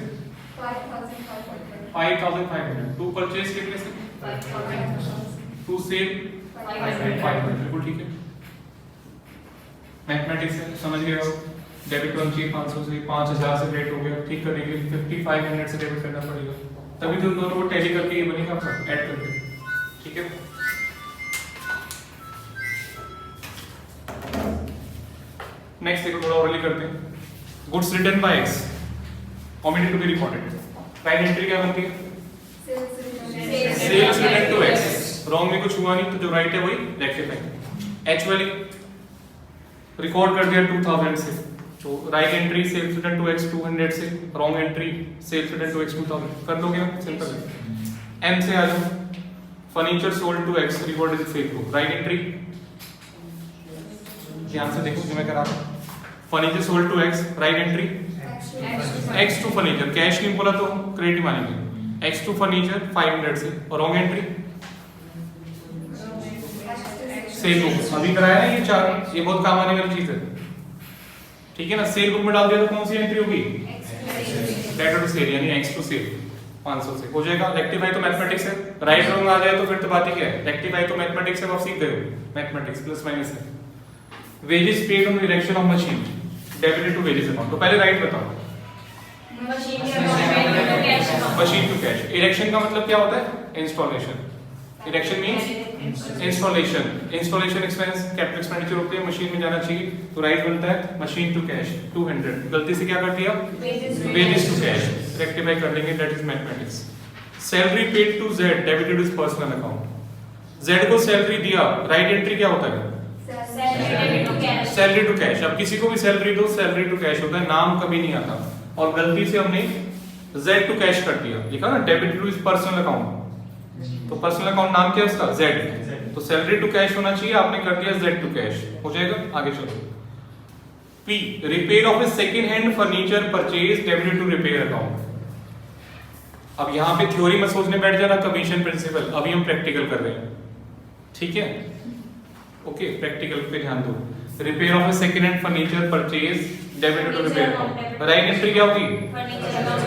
5500। टू परचेज कितने से? To sale 500। बिल्कुल ठीक है, मैथमेटिक्स है, समझ गए हो? डेबिट होना चाहिए 500 से, 5000 से रेट हो गया। ठीक करने के लिए 55 मिनट से डेबिट करना पड़ेगा, तभी तो दोनों को टैली करके ये बनेगा आपका ऐड करके। ठीक है, नेक्स्ट देखो थोड़ा और करते हैं। Goods returned by X omitted to be recorded। Right entry क्या बनती है? Sales return to X। Wrong में कुछ हुआ नहीं तो जो राइट है वही रेक्टिफाई। H वाली रिकॉर्ड कर दिया 2000 से, तो right entry sales return to X 200 से, wrong entry sales return to X 2000। कर दोगे? सिंपल है। M से आ जाओ, furniture sold to X recorded in sale book. Right entry ध्यान से देखो जो मैं करा रहा हूं। Furniture sold to X, right entry X to furniture. Cash नहीं बोला तो क्रेडिट मानेंगे। X टू फर्नीचर 500 से, और रॉन्ग एंट्री सेल बुक। अभी कराया ना ये चार, ये बहुत काम आने वाली चीज है। ठीक है ना? सेल बुक में डाल दिया तो कौन सी एंट्री होगी? डेट टू सेल, यानी X टू सेल 500 से हो जाएगा। रेक्टिफाई तो मैथमेटिक्स है, राइट रॉन्ग आ जाए तो फिर तो बात ही क्या है। रेक्टिफाई तो मैथमेटिक्स है, आप सीख गए हो मैथमेटिक्स, प्लस माइनस है। Wages paid on erection of machine debited to wages account. तो पहले राइट बताओ। Machine to cash. इरेक्शन का मतलब क्या होता है? Installation. Erection means installation. Installation expense capital expenditure होते हैं, मशीन में जाना चाहिए, तो राइट बनता है मशीन टू कैश 200। गलती से क्या कर दिया? Wages to cash. रेक्टिफाई कर लेंगे, that is mathematics. Salary paid to Z debited to personal account. Z को सैलरी दिया, राइट एंट्री क्या होता है? Salary to cash. अब किसी को भी सैलरी दो, सैलरी टू कैश होता है, नाम कभी नहीं आता। और गलती से हमने Z टू कैश कर दिया, लिखा ना डेबिट टू पर्सनल अकाउंट, तो पर्सनल अकाउंट नाम क्या है उसका Z, तो सैलरी टू कैश होना चाहिए, आपने कर दिया Z टू कैश, हो जाएगा। आगे चलो। P repair of second hand furniture purchase debited to repair account. अब यहाँ पे थ्योरी मत सोचने बैठ जाना, कमीशन प्रिंसिपल, अभी हम प्रैक्टिकल कर रहे हैं, ठीक है। ओके, प्रैक्टिकल पे ध्यान दो। Repair of second hand furniture purchase debited to repair account. Right entry क्या होगी?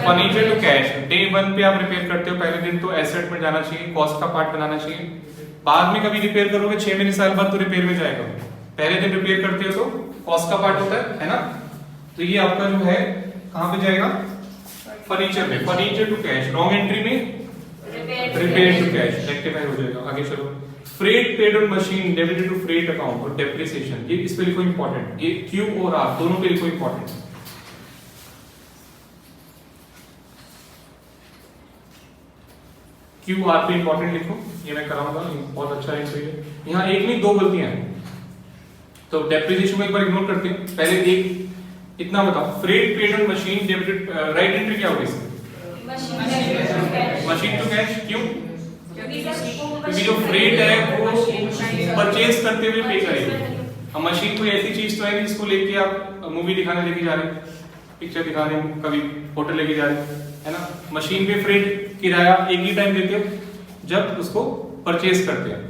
Furniture to cash. डे 1 पे आप रिपेयर करते हो, पहले दिन तो एसेट में जाना चाहिए, कॉस्ट का पार्ट बनाना चाहिए। बाद में कभी रिपेयर करोगे 6 महीने साल बाद तो रिपेयर में जाएगा। पहले दिन रिपेयर करते हो तो कॉस्ट का पार्ट होता है ना। तो ये आपका जो है कहां पे जाएगा? फर्नीचर में। Furniture to cash, wrong entry में रिपेयर टू कैश, रेक्टिफाई हो जाएगा। आगे चलो। Freight paid on machine debited to freight account और डेप्रिसिएशन, ये इस पे लिखो इंपॉर्टेंट, ये Q और R दोनों पे लिखो इंपॉर्टेंट। Q R पे इंपॉर्टेंट लिखो, ये मैं कराऊंगा, बहुत अच्छा एंट्री है। यहाँ एक नहीं दो गलतियां हैं, तो डेप्रिसिएशन को एक बार इग्नोर करते हैं। पहले एक इतना बताओ, freight paid on machine debited, right entry क्या होगी इसकी? Machine to cash. क्यों? क्योंकि जो फ्रेट है वो परचेज करते हुए पे करेगी। अब मशीन कोई ऐसी चीज तो है नहीं जिसको लेके आप मूवी दिखाने लेके जा रहे हैं, पिक्चर दिखा रहे हैं, कभी होटल लेके जा रहे हैं, है ना। मशीन पे फ्रेट किराया एक ही टाइम देते हो जब उसको परचेज करते हैं,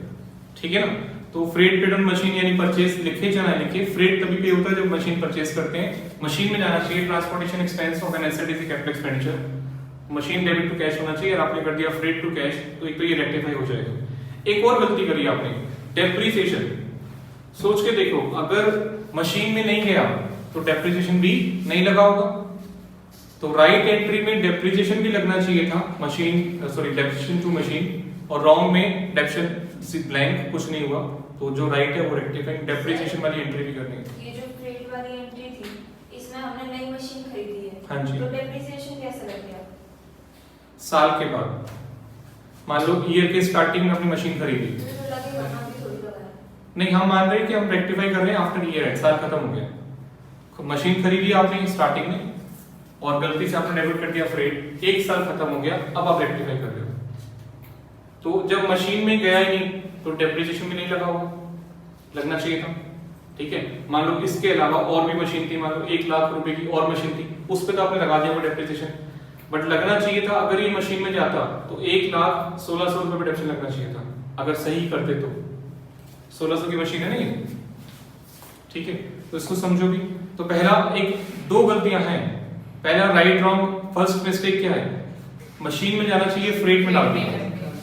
ठीक है ना। तो फ्रेट पेड ऑन मशीन यानी परचेज लिखे चाहे लिखे, फ्रेट तभी पे होता है जब मशीन परचेज करते हैं। मशीन में जाना चाहिए transportation expense of an asset is a capital expenditure. Machine debit to cash होना चाहिए, और आपने कर दिया फ्रेट टू कैश, तो एक तो ये रेक्टिफाई हो जाएगा। एक और गलती करी आपने, डेप्रिसिएशन। सोच के देखो, अगर मशीन में नहीं गया तो डेप्रिसिएशन भी नहीं लगा होगा, तो राइट एंट्री में डेप्रिसिएशन भी लगना चाहिए था, machine sorry depreciation to machine, और रॉन्ग में डेप्रिसिएशन ब्लैंक, कुछ नहीं हुआ। तो जो राइट है वो रेक्टिफाइंग डेप्रिसिएशन वाली एंट्री भी करनी है। ये जो फ्रेट वाली एंट्री थी, इसमें हमने नई मशीन खरीदी है, हाँ जी। तो डेप्रिसिएशन कैसे लग गया? साल के बाद, मान लो ईयर के स्टार्टिंग में अपनी मशीन खरीदी, मुझे तो लगे वहां भी थोड़ी लगा है। नहीं हम मान रहे हैं कि हम रेक्टिफाई कर रहे हैं आफ्टर ईयर एंड, साल खत्म हो गया। मशीन खरीदी आपने स्टार्टिंग में और गलती से आपने डेबिट कर दिया फ्रेट, एक साल खत्म हो गया, अब आप रेक्टिफाई कर रहे हो। तो जब मशीन में गया ही नहीं तो डेप्रिसिएशन भी नहीं लगा होगा, लगना चाहिए था, ठीक है। मान लो इसके अलावा और भी मशीन थी, मान लो 1 लाख रुपए की और मशीन थी, उस पर तो आपने लगा दिया वो डेप्रिसिएशन, बट लगना चाहिए था अगर ये मशीन में जाता तो 1,16,000 रुपए डेप्रिसिएशन लगना चाहिए था, अगर सही करते तो। 1600 की मशीन है नहीं, ठीक है। तो इसको समझो भी। तो पहला दो गलतियां हैं। पहला राइट रॉन्ग, फर्स्ट मिस्टेक क्या है? मशीन में जाना चाहिए, फ्रेट में डाल दिया,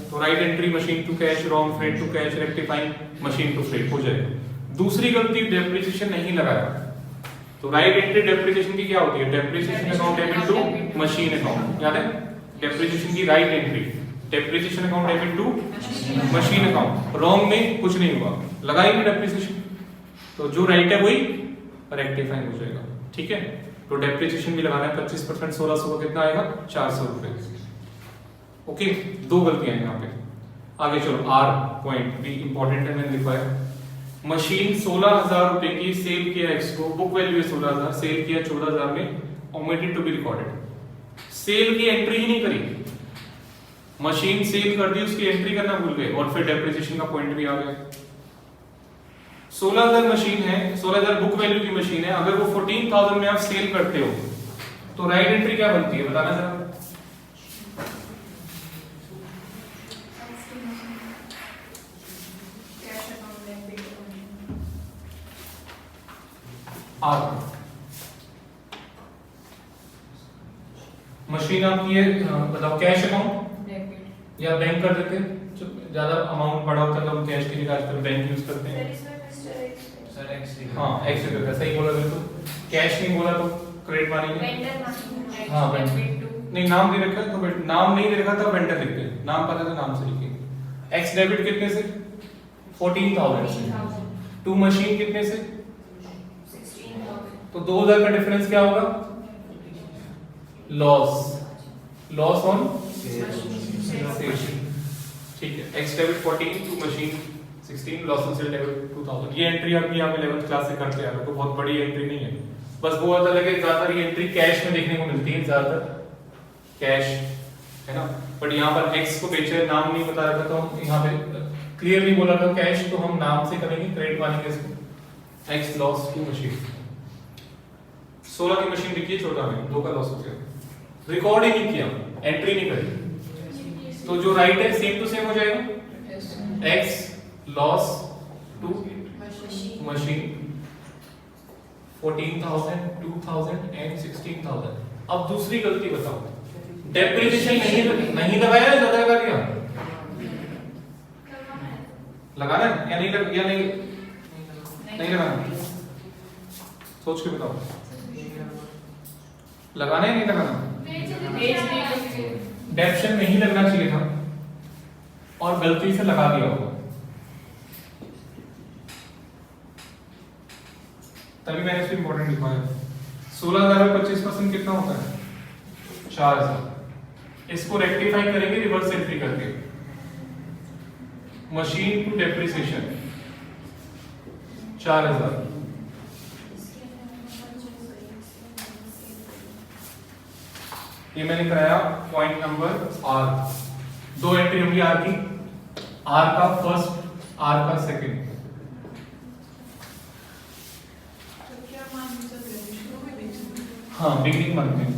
तो right entry machine to cash, wrong freight to cash, rectifying machine to freight हो जाएगा। दूसरी गलती डेप्रिसिएशन नहीं लगाया, तो राइट एंट्री डेप्रिसिएशन की क्या होती है? Depreciation account debit to machine account, याद है? डेप्रिसिएशन की right entry depreciation account debit to machine account, wrong में कुछ नहीं हुआ, लगाएंगे डेप्रिसिएशन, तो जो राइट है वही रेक्टिफाई हो जाएगा, ठीक है। तो डेप्रिसिएशन भी लगाना है 25%, 1600 का कितना आएगा? 400 रुपए। ओके, दो गलतियां हैं यहाँ पे। आगे चलो, आर पॉइंट भी इंपॉर्टेंट है, मैंने लिखा है। मशीन 16,000 रुपए की सेल किया एक्स को, बुक वैल्यू है 16,000, सेल किया 14,000 में, omitted to be recorded. Sale की एंट्री ही नहीं करी, मशीन सेल कर दी, उसकी एंट्री करना भूल गए, और फिर डेप्रिसिएशन का पॉइंट भी आ गया। 16,000 मशीन है, 16,000 बुक वैल्यू की मशीन है, अगर वो 14,000 में आप सेल करते हो तो राइट एंट्री क्या बनती है, बताना जरा। मशीन आपकी है, बताओ कैश अकाउंट या बैंक कर देते हैं, ज्यादा अमाउंट बड़ा होता है तो हम कैश के लिए आजकल बैंक यूज करते हैं। सर एक्स हाँ, एक्स करके सही बोला बिल्कुल, कैश नहीं बोला तो क्रेडिट मानेंगे। हाँ वेंडर, नहीं नाम दे रखा है तो नाम नहीं दे रखा था वेंडर लिखते हैं, नाम पता था नाम से लिखेंगे। एक्स डेबिट कितने से? 14,000 से। टू मशीन कितने से? 16,000। तो 2,000 का डिफरेंस क्या होगा? लॉस ऑन सेल, ठीक है। X debit 14, to machine 16, loss on sale debit 2,000। ये एंट्री आपकी आप 11th क्लास से करते आ रहे हो, तो बहुत बड़ी एंट्री नहीं है, बस वो आता है कि ज्यादातर ये एंट्री कैश में देखने को मिलती है, ज्यादातर कैश, है ना। बट यहाँ पर एक्स को बेचा है, नाम नहीं बता रखा, तो हम यहाँ पे क्लियरली बोला था कैश, तो हम नाम से करेंगे, क्रेडिट मानेंगे इसको। एक्स लॉस टू मशीन, 16 की मशीन बिकी, 14 में 2 का लॉस हो गया, रिकॉर्ड ही नहीं किया, एंट्री नहीं करी, तो जो राइट है सेम टू सेम हो जाएगा, X loss to machine 14,000, 2,000 and 16,000। अब दूसरी गलती बताओ, डेप्रिसिएशन नहीं लगाया, ज्यादा लगा दिया, लगाना है या नहीं या नहीं लगाना, सोच के बताओ, लगाना है नहीं लगाना? डेप्शन नहीं लगना चाहिए था और गलती से लगा दिया होगा, तभी मैंने इसको इंपॉर्टेंट लिखवाया। 16,000 में 25% कितना होता है? 4,000। इसको रेक्टिफाई करेंगे रिवर्स एंट्री करके, मशीन टू डेप्रिसिएशन 4,000, ये मैंने कराया पॉइंट नंबर आर। 2 एंट्री होंगी आर की, आर का फर्स्ट, आर का सेकंड। हाँ, बिगिनिंग मानते हैं,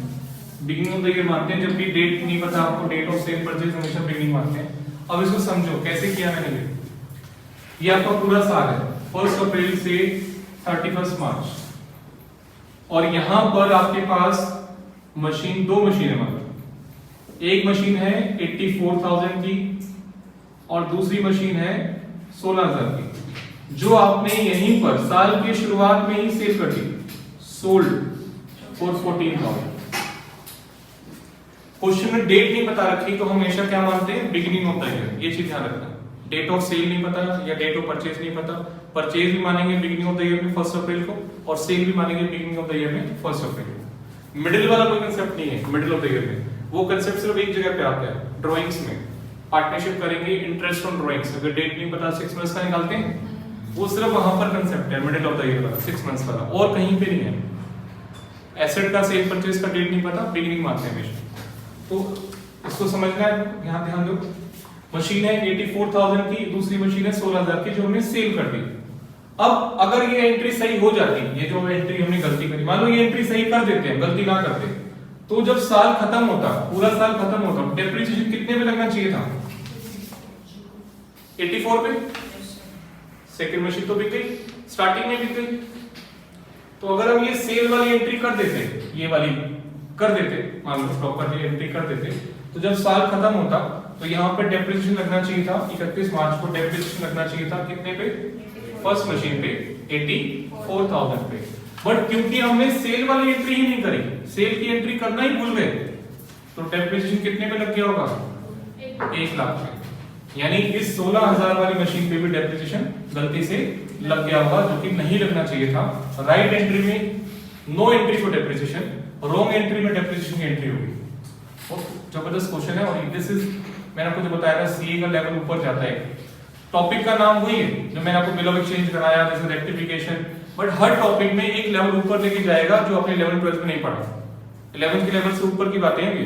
बिगिनिंग ऑफ द ईयर मानते हैं, जब भी डेट नहीं पता आपको, डेट ऑफ सेल परचेज हमेशा बिगिनिंग मानते हैं। अब इसको समझो कैसे किया मैंने, ये आपका पूरा साल है, 1 अप्रैल से 31 मार्च, और यहां पर आपके पास मशीन, 2 मशीन है, मतलब एक मशीन है 84,000 की और दूसरी मशीन है 16,000 की, जो आपने यहीं पर साल की शुरुआत में ही सेल कर दी, सोल्ड फॉर 14,000। क्वेश्चन में डेट नहीं बता रखी तो हम हमेशा क्या मानते हैं, बिगिनिंग ऑफ द ईयर, ये चीज ध्यान रखना। डेट ऑफ सेल नहीं पता या डेट ऑफ परचेज नहीं पता, परचेज भी मानेंगे बिगिनिंग ऑफ द ईयर में 1 अप्रैल को, और सेल भी मानेंगे बिगिनिंग ऑफ द ईयर में 1 अप्रैल को। मिडिल वाला कोई कंसेप्ट नहीं है मिडिल ऑफ द ईयर में, वो कंसेप्ट सिर्फ एक जगह पे आता है, ड्राइंग्स में। पार्टनरशिप करेंगे, इंटरेस्ट ऑन ड्राइंग्स, अगर डेट नहीं पता 6 मंथ्स का निकालते हैं, वो सिर्फ वहां पर कंसेप्ट है मिडिल ऑफ द ईयर वाला, 6 मंथ्स वाला, और कहीं पे नहीं है। एसेट का सेल परचेज का डेट नहीं पता, बिगिनिंग मानते हैं हमेशा। तो इसको समझना है, यहां ध्यान दो। मशीन है 84,000 की, दूसरी मशीन है 16,000 की, जो हमने सेल कर दी। अब अगर ये एंट्री सही हो जाती, ये जो एंट्री हमने गलती करी, मान लो ये एंट्री सही कर देते हैं, गलती ना करते, तो जब साल खत्म होता, पूरा साल खत्म होता, डेप्रिसिएशन कितने पे लगना चाहिए था? 84 पे। सेकंड मशीन तो बिक गई, स्टार्टिंग में बिक गई। तो अगर हम ये सेल वाली एंट्री कर देते, ये वाली कर देते, मान लो प्रॉपर्ली एंट्री कर देते, तो जब साल खत्म होता तो यहाँ पे डेप्रिसिएशन लगना चाहिए था 31 मार्च को, डेप्रिसिएशन लगना चाहिए था कितने पे? फर्स्ट मशीन पे 84,000 पे। बट क्योंकि हमने सेल वाली एंट्री ही नहीं करी, सेल की एंट्री करना ही भूल गए, तो डेप्रिसिएशन कितने पे लग गया होगा? 1 लाख पे। यानी इस 16,000 वाली मशीन पे भी डेप्रिसिएशन गलती से लग गया होगा, जो कि नहीं लगना चाहिए था। राइट एंट्री में no entry for depreciation, wrong entry में डेप्रिसिएशन की एंट्री होगी। जबरदस्त क्वेश्चन है, और दिस इज, मैंने आपको जो बताया था, सीए का लेवल ऊपर जाता है। टॉपिक का नाम वही है जो मैंने आपको बिल ऑफ एक्सचेंज कराया, जैसे रेक्टिफिकेशन, बट हर टॉपिक में एक लेवल ऊपर लेके जाएगा जो आपने 11th 12th में नहीं पढ़ा। 11th के लेवल से ऊपर की बातें हैं ये।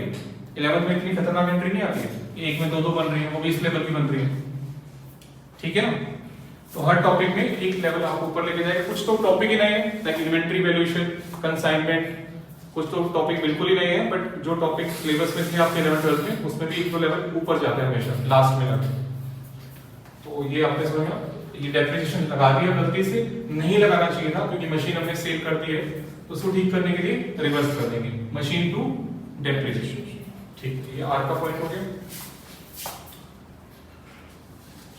11th में इतनी खतरनाक एंट्री नहीं आती है, एक में 2-2 बन रही है, वो भी इस लेवल की बन रही है, ठीक है ना। तो हर टॉपिक में एक लेवल आपको ऊपर लेके जाएगा। कुछ तो टॉपिक ही नए हैं, लाइक इन्वेंट्री वैल्यूएशन, कंसाइनमेंट, कुछ तो टॉपिक बिल्कुल ही नए हैं, बट जो टॉपिक सिलेबस में थे आपके 11th 12th में, उसमें भी एक तो लेवल ऊपर जाते हैं हमेशा लास्ट में जाके। तो ये आपने समझा, ये डेप्रिसिएशन लगा दिया गलती से, नहीं लगाना चाहिए था, क्योंकि मशीन हमने सेल कर दी है, तो उसको ठीक करने के लिए रिवर्स कर देंगे, मशीन टू डेप्रिसिएशन। ठीक, ये आर का पॉइंट हो गया।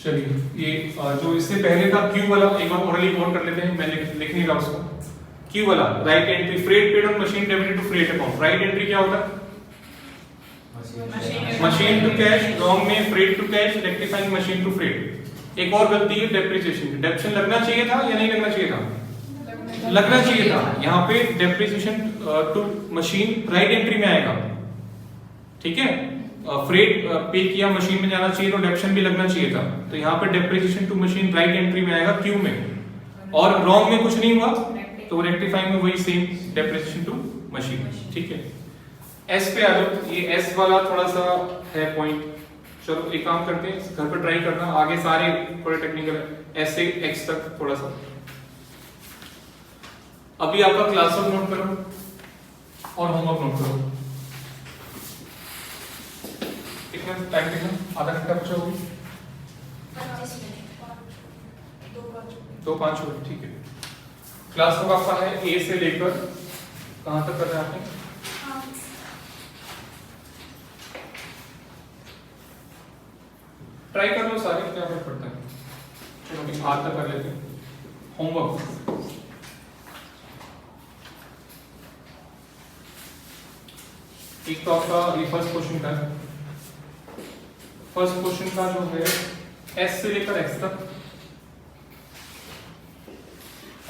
चलिए, ये जो इससे पहले था क्यू वाला, एक बार ओरली कवर कर लेते हैं, मैं लिख नहीं रहा उसको। क्यू वाला, right entry, freight paid on machine debited to freight account. Right entry क्या होता है? मशीन टू कैश, रॉन्ग में freight to cash, rectifying machine to freight. एक और गलती है डेप्रिसिएशन। डेप्शन लगना चाहिए था या नहीं लगना चाहिए था? लगना चाहिए था। यहाँ पे depreciation to machine right entry में आएगा, ठीक है। फ्रेट पे किया, मशीन में जाना चाहिए, तो डेप्शन भी लगना चाहिए था। तो यहाँ पे depreciation to machine right entry में आएगा क्यू में, और रॉन्ग में कुछ नहीं हुआ, तो रेक्टिफाइंग में वही सेम डेप्रिसिएशन टू मशीन, ठीक है। एस पे आ जाओ। ये एस वाला थोड़ा सा है पॉइंट। चलो एक काम करते हैं, घर पर ट्राई करना, आगे सारे थोड़े टेक्निकल है, एस से एक्स तक थोड़ा सा। अभी आपका क्लासवर्क नोट करो और होमवर्क नोट करो। कितना टाइम कितना? आधा घंटा बचा होगी? 25 मिनट। 2-5 मिनट, ठीक है। क्लासवर्क आपका है ए से लेकर कहां तक कर रहे हैं आपने? ट्राई कर लो सारे, क्या फर्क पड़ता है। चलो अभी आज तक कर लेते हैं। होमवर्क एक तो आपका ये फर्स्ट क्वेश्चन का है। फर्स्ट क्वेश्चन का जो है एस से लेकर एक्स तक,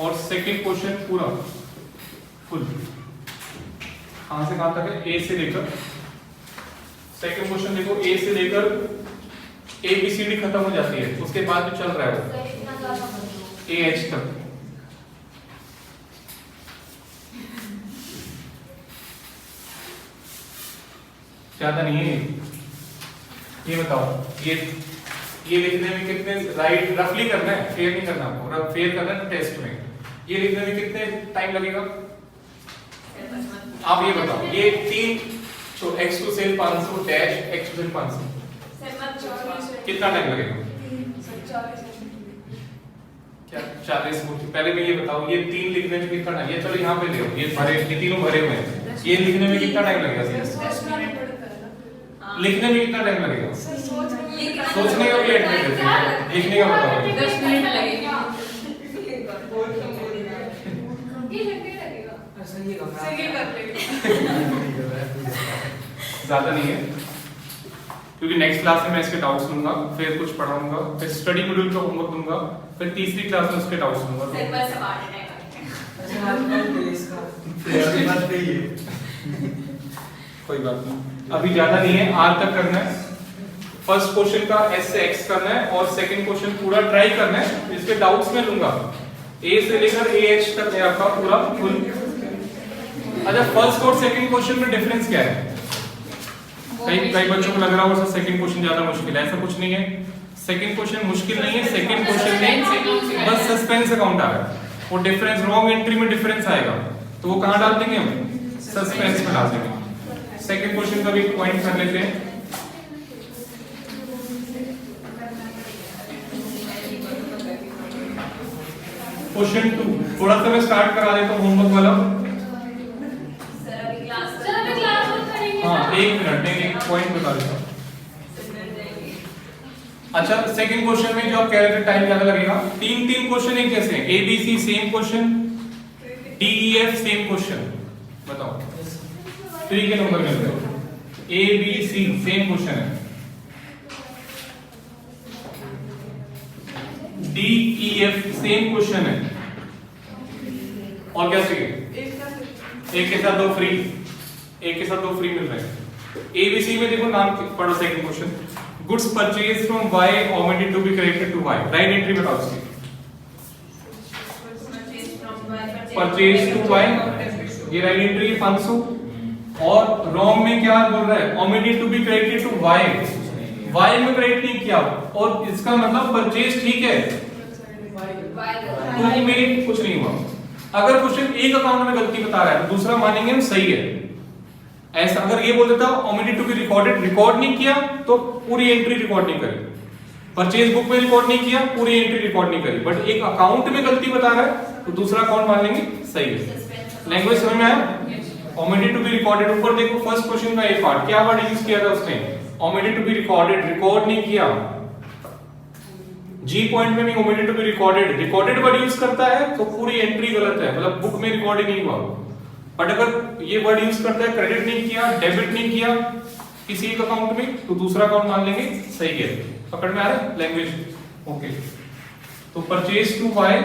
और सेकंड क्वेश्चन पूरा फुल कहां से कहां तक है? ए से लेकर। सेकंड क्वेश्चन देखो, ए से लेकर ए बी सी डी खत्म हो जाती है, उसके बाद जो चल रहा है वो इतना ज़्यादा मत दो। ए एच तक। ज्यादा नहीं है ये बताओ। ये लिखने में कितने राइट रफली करना है, फेयर नहीं करना आपको, फेयर करना है टेस्ट में। ये लिखने में कितने टाइम लगेगा आप ये बताओ। ये 3 तो x to sale 500 dash x to sale 500 कितना टाइम लगेगा? क्या 40 मिनट? पहले मैं ये बताओ, ये 3 लिखने में कितना टाइम? ये चलो यहाँ पे ले लो, ये भरे, ये तीनों भरे हुए हैं, ये लिखने में कितना टाइम लगेगा? लिखने में कितना टाइम लगेगा? सोचने का भी एडमिट है, लिखने का बताओ। 10 मिनट लगेगा। ज्यादा नहीं है, क्योंकि नेक्स्ट क्लास में मैं इसके डाउट्स लूंगा, फिर कुछ पढ़ाऊंगा, फिर स्टडी मॉड्यूल का होमवर्क दूंगा, फिर तीसरी क्लास में उसके डाउट्स लूंगा। सर बस अब आने टाइम कोई बात नहीं, अभी ज्यादा नहीं है, आर तक करना है। फर्स्ट क्वेश्चन का एस से एक्स करना है और सेकंड क्वेश्चन पूरा ट्राई करना है, इसके डाउट्स में लूंगा। ए से लेकर ए एच तक है आपका पूरा फुल। अच्छा, फर्स्ट और सेकंड क्वेश्चन में डिफरेंस क्या है? कई बच्चों को लग रहा होगा सेकंड क्वेश्चन ज्यादा मुश्किल है, ऐसा कुछ नहीं है। सेकंड क्वेश्चन मुश्किल नहीं है, सेकंड क्वेश्चन में बस सस्पेंस अकाउंट आ रहा है, वो डिफरेंस रॉन्ग एंट्री में डिफरेंस आएगा, तो वो कहां डाल देंगे हम? सस्पेंस में डाल देंगे। सेकंड क्वेश्चन का भी पॉइंट कर लेते हैं। क्वेश्चन 2 थोड़ा सा मैं स्टार्ट करा देता हूं होमवर्क वाला। सर अभी क्लास करेंगे। हाँ, एक मिनट में एक पॉइंट बता देता हूं। अच्छा, सेकंड क्वेश्चन में जो आप कह रहे थे टाइम ज्यादा लगेगा, तीन क्वेश्चन एक जैसे हैं, A B C same question, D E F same question, बताओ 3 के नंबर मिल रहे हैं। A B C same question है, D E F same question है, और क्या चाहिए? एक के साथ 2 फ्री, एक के साथ 2 फ्री मिल रहे हैं। एबीसी में देखो नाम पढ़ो, second question, goods purchase from Y omitted to be corrected to Y, right entry बताओ उसकी। परचेज टू वाई, ये राइट एंट्री है 500, और रॉन्ग में क्या बोल रहा है? omitted to be corrected to Y, Y में करेक्ट नहीं किया, और इसका मतलब परचेज ठीक है, टू में कुछ नहीं हुआ। अगर क्वेश्चन एक अकाउंट में गलती बता रहा है तो दूसरा मानेंगे हम सही है। ऐसा अगर ये बोल देता omitted to be recorded, record नहीं किया तो पूरी एंट्री रिकॉर्ड नहीं करी, परचेज बुक में रिकॉर्ड नहीं किया, पूरी एंट्री रिकॉर्ड नहीं करी, बट एक अकाउंट में गलती बता रहा है तो दूसरा अकाउंट मान लेंगे सही है। लैंग्वेज समझ में आया? omitted टू बी रिकॉर्डेड, ऊपर देखो फर्स्ट क्वेश्चन का एक पार्ट, क्या वर्ड यूज किया था उसने? omitted to be recorded, record नहीं किया। जी पॉइंट में भी omitted to be recorded, recorded word use करता है तो पूरी एंट्री गलत है, मतलब बुक में रिकॉर्ड ही नहीं हुआ। बट अगर ये वर्ड यूज करता है क्रेडिट नहीं किया, डेबिट नहीं किया किसी एक अकाउंट में, तो दूसरा अकाउंट मान लेंगे सही है। पकड़ में आ रहा है लैंग्वेज? ओके, तो परचेज टू वाई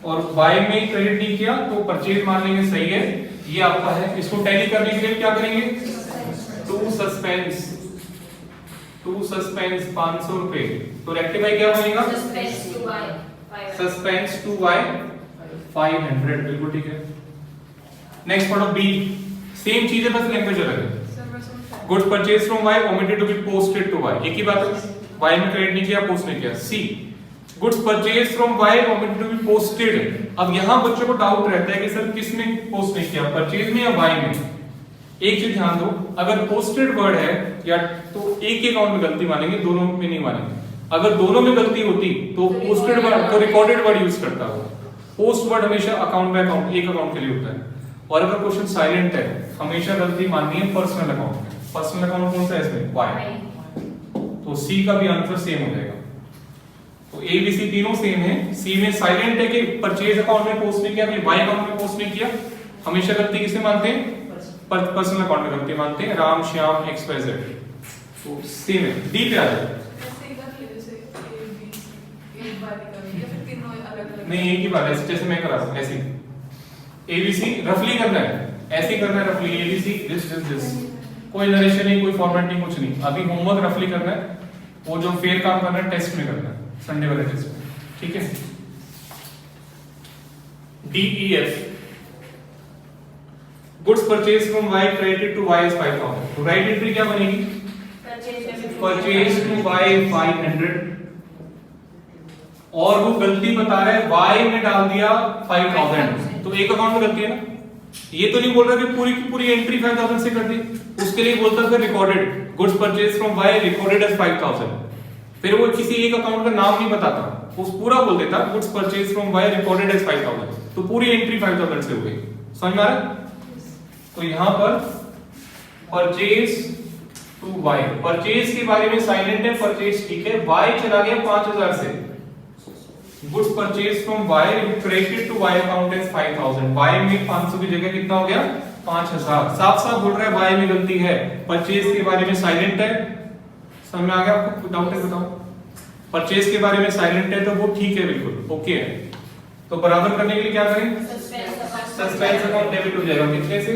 और वाई में क्रेडिट नहीं किया तो परचेज मान लेंगे सही है, ये आपका है। इसको टैली करने के लिए क्या करेंगे? टू सस्पेंस 500 रुपए, तो रेक्टिफाई क्या बनेगा? सस्पेंस टू वाई 500, बिल्कुल ठीक है। नेक्स्ट पढ़ो बी, सेम चीज है बस लैंग्वेज अलग है। Goods purchase from Y omitted to be posted to Y, एक ही बात है, वाई में क्रेडिट नहीं किया, पोस्ट नहीं किया। C goods purchase from Y omitted to be posted. अब यहां बच्चों को डाउट रहता है कि सर किसने पोस्ट नहीं किया, परचेज में या वाई में। एक चीज ध्यान दो, अगर पोस्टेड वर्ड है या तो एक ही अकाउंट में गलती मानेंगे, दोनों में नहीं मानेंगे। अगर दोनों में गलती होती तो पोस्टेड वर्ड तो रिकॉर्डेड वर्ड यूज करता हो। पोस्ट वर्ड हमेशा अकाउंट बाय अकाउंट, एक अकाउंट के लिए होता है। और अगर क्वेश्चन साइलेंट है, हमेशा गलती माननी है पर्सनल अकाउंट में। पर्सनल अकाउंट कौन सा है इसमें, वाई, तो सी का भी आंसर सेम हो जाएगा। तो ए बी सी तीनों सेम है। सी में साइलेंट है कि परचेज अकाउंट में पोस्ट नहीं किया, वाई अकाउंट में पोस्ट नहीं किया, हमेशा गलती किसे मानते हैं, पर्सनल अकाउंट में गलती मानते हैं, Ram Shyam X Y Z. तो सेम है। डी पे आ जाए, नहीं एक ही बात है, जैसे मैं करा रहा हूं ऐसे एबीसी रफली करना है, ऐसे ही करना है रफली, एबीसी दिस कोई नरेशन नहीं, कोई फॉर्मेट नहीं, कुछ नहीं। अभी होमवर्क रफली करना है, वो जो फेयर काम करना है टेस्ट में करना है, संडे वाले टेस्ट में, ठीक है। D E F goods purchase from Y credited to Y is 5000, तो राइट एंट्री क्या बनेगी, परचेज टू वाई 500, और वो गलती बता रहा है वाई में डाल दिया 5000, तो एक अकाउंट में गलती है ना। ये तो नहीं बोल रहा कि पूरी की पूरी एंट्री 5000 से कर दी, उसके लिए बोलता था recorded goods purchase from Y recorded as 5000, फिर वो किसी एक अकाउंट का नाम नहीं बताता, वो पूरा बोल देता goods purchase from Y recorded as 5000, तो पूरी एंट्री 5000 से हो गई। समझ में आ रहा है। तो यहां पर परचेज टू वाई, परचेज के बारे में साइलेंट है, परचेज ठीक है, वाई चला गया 5000 से, goods purchase from Y credited to Y account as 5000, Y में 500 की जगह कितना हो गया 5000, साफ साफ बोल रहा है वाई में गलती है, परचेज के बारे में साइलेंट है। समझ में आ गया आपको, डाउट है बताओ। परचेज के बारे में साइलेंट है तो वो ठीक है, बिल्कुल ओके है। तो बराबर करने के लिए क्या करें, सस्पेंस अकाउंट डेबिट हो जाएगा, कितने से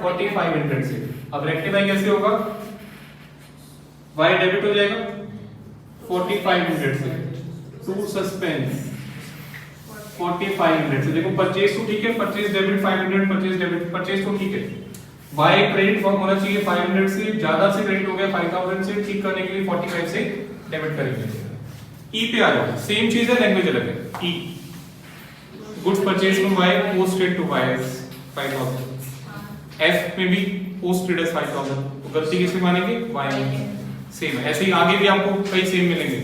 4500 से। अब रेक्टिफाई कैसे होगा, वाई डेबिट हो जाएगा 4500 से टू सस्पेंस 4500 से। देखो परचेज तो ठीक है, purchase debit 500, purchase debit, purchase तो ठीक है, वाई क्रेडिट फॉर्म होना चाहिए 500 से, ज्यादा से क्रेडिट हो गया 5000 से, ठीक करने के लिए 45 से डेबिट करेंगे। ई पे आ जाओ, सेम चीज है, लैंग्वेज अलग है। E goods purchase from Y posted to Y as 5000, F में भी पोस्टेड एज 5000, तो गलती किसमें मानेंगे, वाई में। सेम है, ऐसे ही आगे भी आपको कई सेम मिलेंगे,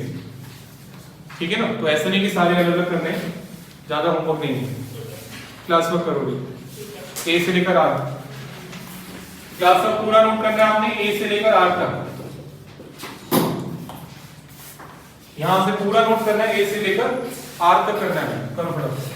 ठीक है ना। तो ऐसा नहीं कि सारे अलग अलग करने, ज्यादा होमवर्क नहीं है, क्लास वर्क करोगे ए से लेकर आर, क्लास वर्क पूरा नोट करना है आपने ए से लेकर आर तक, यहां से पूरा नोट करना है, ए से लेकर आर तक करना है, करो फटाफट।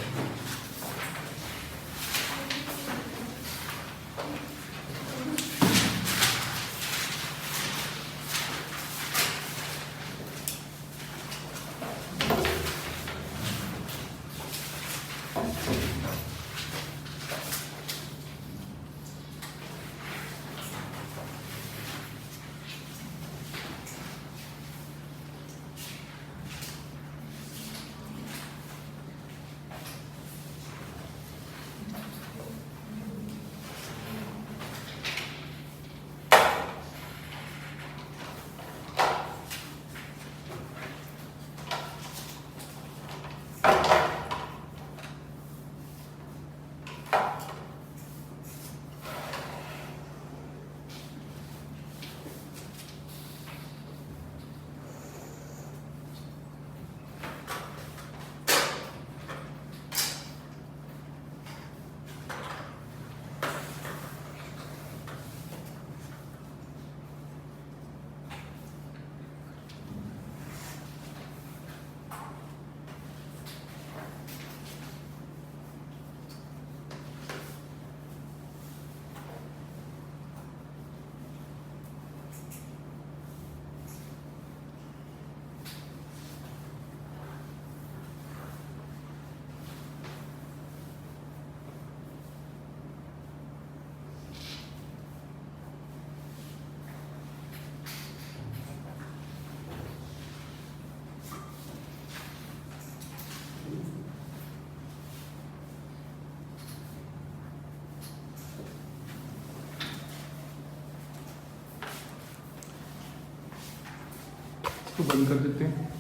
तो बंद कर देते हैं।